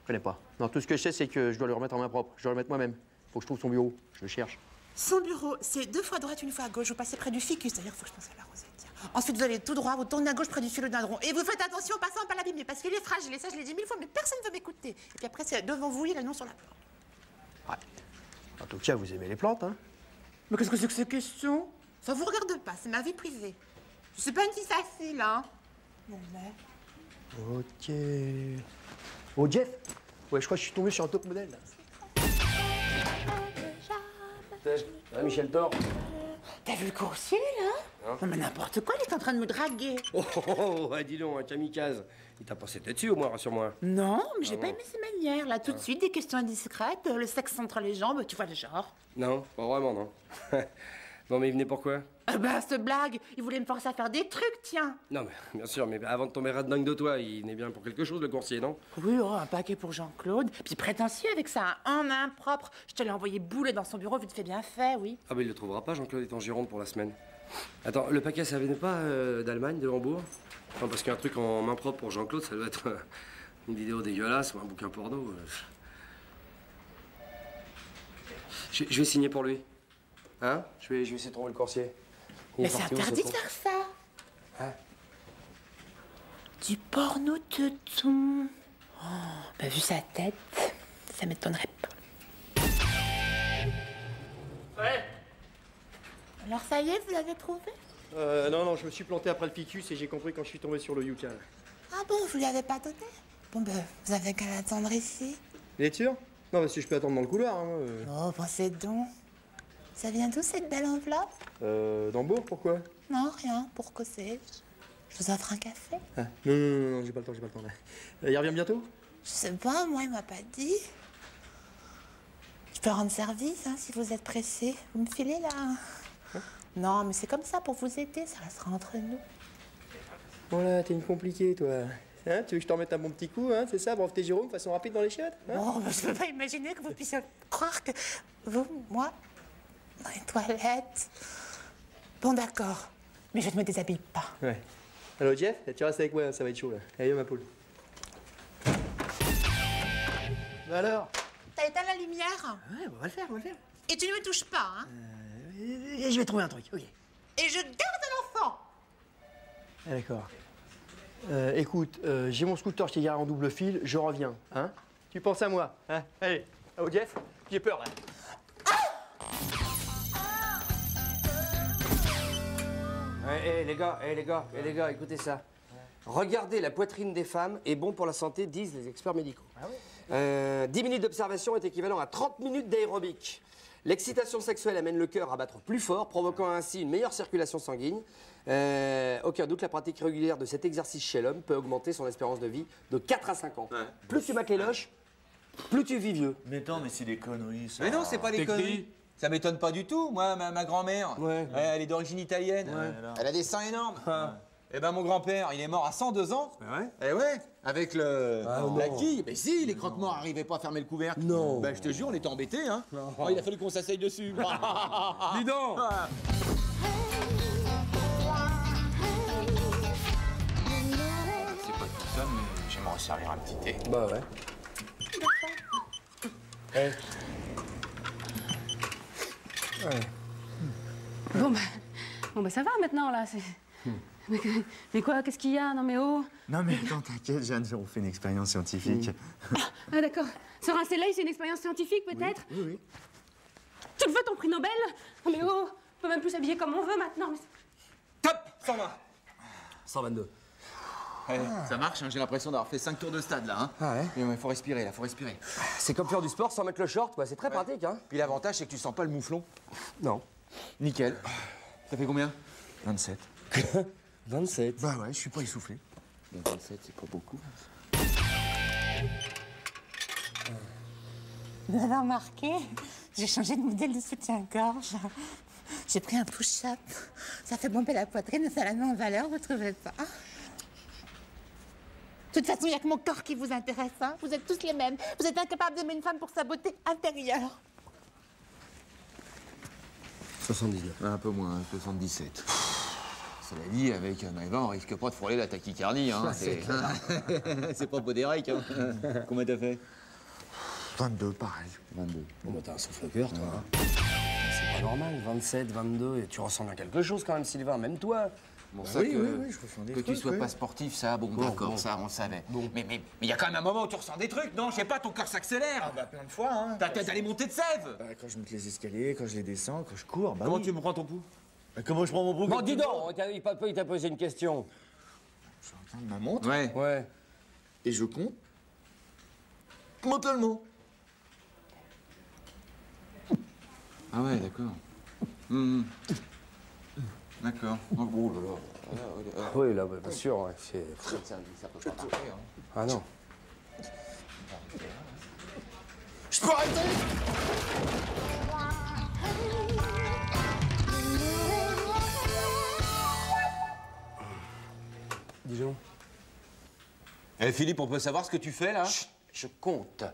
Speaker 6: Je connais pas. Non, tout ce que je sais, c'est que je dois le remettre en main propre. Je dois le remettre moi-même. Faut que je trouve son bureau. Je le cherche.
Speaker 11: Son bureau, c'est 2 fois à droite, 1 fois à gauche. Vous passez près du ficus, d'ailleurs, faut que je pense à la rosette. Tiens. Ensuite, vous allez tout droit, vous tournez à gauche près du philodendron. Et vous faites attention en passant à pas l'abîmer, parce qu'il est fragile. Et ça, je l'ai dit 1000 fois, mais personne ne veut m'écouter. Et puis après, c'est devant vous, il y a le nom sur la plante.
Speaker 6: Ouais. En tout cas, vous aimez les plantes, hein?
Speaker 11: Mais qu'est-ce que c'est que ces questions? Ça vous regarde pas, c'est ma vie privée. Je suis pas une fille facile, hein. Non, mais...
Speaker 6: Ok. Oh, Jeff? Ouais, je crois que je suis tombé sur un top modèle, là.
Speaker 15: Michel Thor.
Speaker 11: T'as vu le coursier, là?
Speaker 15: Hein?
Speaker 11: Non, mais n'importe quoi, il est en train de me draguer.
Speaker 15: Dis donc, un kamikaze. Il t'a passé dessus, au moins, rassure-moi.
Speaker 11: Non, mais j'ai
Speaker 15: Ah
Speaker 11: pas
Speaker 15: bon.
Speaker 11: aimé ses manières, là. Tout de suite, des questions indiscrètes, le sexe entre les jambes, tu vois le genre.
Speaker 15: Non, pas vraiment, non. Bon, mais il venait pourquoi?
Speaker 11: Ah bah, cette blague, il voulait me forcer à faire des trucs, tiens.
Speaker 15: Non, mais bien sûr, mais avant de tomber rat dingue de toi, il venait bien pour quelque chose, le coursier, non?
Speaker 11: Oui, oh, un paquet pour Jean-Claude. Puis prétentieux avec ça, en main propre. Je te l'ai envoyé bouler dans son bureau, vite fait bien fait, oui.
Speaker 15: Ah, bah il le trouvera pas, Jean-Claude est en Gironde pour la semaine. Attends, le paquet, ça venait pas d'Allemagne, de Hambourg? Enfin, parce qu'un truc en main propre pour Jean-Claude, ça doit être une vidéo dégueulasse ou un bouquin porno. Je vais signer pour lui. Hein? Je vais essayer de trouver le coursier. Il est
Speaker 11: Mais c'est
Speaker 15: parti où,
Speaker 11: interdit
Speaker 15: ce
Speaker 11: de
Speaker 15: con?
Speaker 11: faire ça.
Speaker 15: Hein?
Speaker 11: Du porno teuton. Oh, bah, vu sa tête, ça m'étonnerait pas.
Speaker 6: Ouais.
Speaker 11: Alors ça y est, vous l'avez trouvé?
Speaker 6: Non, je me suis planté après le ficus et j'ai compris quand je suis tombé sur le Yuka.
Speaker 11: Ah bon, vous lui avez pas donné? Bon, ben, vous avez qu'à l'attendre ici.
Speaker 6: Vous êtes sûr? Non, parce que je peux attendre dans le couloir, hein.
Speaker 11: Oh, pensez donc. Ça vient d'où cette belle enveloppe?
Speaker 6: D'Hambourg, pourquoi?
Speaker 11: Non, rien, pour causer. Je vous offre un café?
Speaker 6: Ah, non, j'ai pas le temps, là. Il revient bientôt?
Speaker 11: Je sais pas, moi, il m'a pas dit. Je peux rendre service, hein, si vous êtes pressé. Vous me filez, là? Non, mais c'est comme ça, pour vous aider, ça restera entre nous.
Speaker 6: Voilà, t'es une compliquée, toi. Hein, tu veux que je t'en mette un bon petit coup, hein, c'est ça? Brave tes Jérôme, façon rapide dans les chiottes? Hein?
Speaker 11: Oh, bah, je peux pas imaginer que vous puissiez croire que vous, moi, dans les toilettes. Bon, d'accord, mais je ne me déshabille pas.
Speaker 6: Ouais. Allô, Jeff? Tu restes avec moi, ça va être chaud, là. Allez, ma poule. Bah alors?
Speaker 11: T'as éteint la lumière?
Speaker 6: Ouais, on va le faire,
Speaker 11: Et tu ne me touches pas, hein?
Speaker 6: Je vais trouver un truc, ok.
Speaker 11: Et je garde l'enfant!
Speaker 6: Ah, d'accord.
Speaker 15: Écoute, j'ai mon scooter qui est garé en double fil, je reviens, hein? Tu penses à moi, hein? Allez, au Jeff, j'ai peur, là.
Speaker 5: Les gars, écoutez ça. Regardez la poitrine des femmes est bon pour la santé, disent les experts médicaux. 10 minutes d'observation est équivalent à 30 minutes d'aérobic. L'excitation sexuelle amène le cœur à battre plus fort, provoquant ainsi une meilleure circulation sanguine. Aucun doute, la pratique régulière de cet exercice chez l'homme peut augmenter son espérance de vie de 4 à 5 ans. Plus tu mates les loches, plus tu vis vieux.
Speaker 8: Mais attends, mais c'est des conneries, ça.
Speaker 17: Mais non, c'est pas des conneries. Ça m'étonne pas du tout. Moi, ma grand-mère, elle est d'origine italienne. Elle a des seins énormes. Et ben mon grand-père, il est mort à 102 ans. Et ouais, avec la quille. Mais si, les croque-morts arrivaient pas à fermer le couvercle.
Speaker 15: Non.
Speaker 17: Ben je te jure, on était embêtés, hein. Oh, il a fallu qu'on s'asseye dessus.
Speaker 15: Dis donc.
Speaker 17: C'est pas tout ça, mais j'aimerais servir un petit thé.
Speaker 5: Bah ouais.
Speaker 19: Bon bah ça va maintenant là. Mais quoi, qu'est-ce qu'il y a? Non mais oh.
Speaker 8: Non mais attends, t'inquiète, Jeanne, on fait une expérience scientifique.
Speaker 19: Ah d'accord. Se rincer l'œil, c'est une expérience scientifique peut-être?
Speaker 8: Oui.
Speaker 19: Tu le veux ton prix Nobel? Non mais oh, on peut même plus s'habiller comme on veut maintenant. Mais...
Speaker 17: Top 120.
Speaker 5: 122.
Speaker 17: Ça marche, hein, j'ai l'impression d'avoir fait 5 tours de stade là. Hein.
Speaker 5: Ah ouais?
Speaker 17: Mais faut respirer là, faut respirer.
Speaker 5: C'est comme faire du sport sans mettre le short, quoi. C'est très pratique, hein.
Speaker 17: Puis l'avantage, c'est que tu sens pas le mouflon.
Speaker 5: Non.
Speaker 17: Nickel. Ça fait combien? 27.
Speaker 15: 27.
Speaker 8: Bah ouais, je suis pas essoufflé.
Speaker 17: Bon, 27, c'est pas beaucoup.
Speaker 11: Vous avez remarqué, j'ai changé de modèle de soutien-gorge. J'ai pris un push-up. Ça fait bomber la poitrine et ça la met en valeur, vous trouvez pas? De toute façon, il n'y a que mon corps qui vous intéresse, hein. Vous êtes tous les mêmes. Vous êtes incapables d'aimer une femme pour sa beauté intérieure.
Speaker 5: 79.
Speaker 17: Un peu moins, 77. Cela dit, avec Maëva, on risque pas de frôler la tachycardie. Hein. C'est pas Podéric. Hein. Combien t'as fait?
Speaker 8: 22, pareil.
Speaker 17: 22.
Speaker 5: Bon, bah, t'as un souffle-cœur, toi. Hein. C'est pas normal, 27, 22, et tu ressembles à quelque chose quand même, Sylvain, même toi.
Speaker 17: Bon, ça
Speaker 8: oui,
Speaker 17: que,
Speaker 8: je ressens des
Speaker 17: que
Speaker 8: trucs,
Speaker 17: tu sois pas sportif, ça, bon, d'accord, ça, on savait.
Speaker 5: Bon.
Speaker 17: Mais il y a quand même un moment où tu ressens des trucs, non? Je sais pas, ton cœur s'accélère.
Speaker 8: Ah bah plein de fois, hein.
Speaker 17: T'as tête d'aller monter de sève.
Speaker 8: Bah, quand je monte les escaliers, quand je les descends, quand je cours, bah
Speaker 17: Comment
Speaker 8: oui.
Speaker 17: tu me prends ton pouls?
Speaker 8: Bah, comment je prends mon pouls?
Speaker 5: Bon, dis donc, il t'a posé une question.
Speaker 8: Je regarde ma montre.
Speaker 5: Ouais.
Speaker 8: Et je compte mentalement.
Speaker 17: Ah ouais, d'accord. D'accord. Oh là là.
Speaker 5: Oui, là, bien sûr, ouais, c'est...
Speaker 17: Ça peut pas marcher, hein.
Speaker 5: Ah non.
Speaker 8: Je peux arrêter?
Speaker 5: Dis donc.
Speaker 17: Eh Philippe, on peut savoir ce que tu fais là?
Speaker 5: Chut, je compte.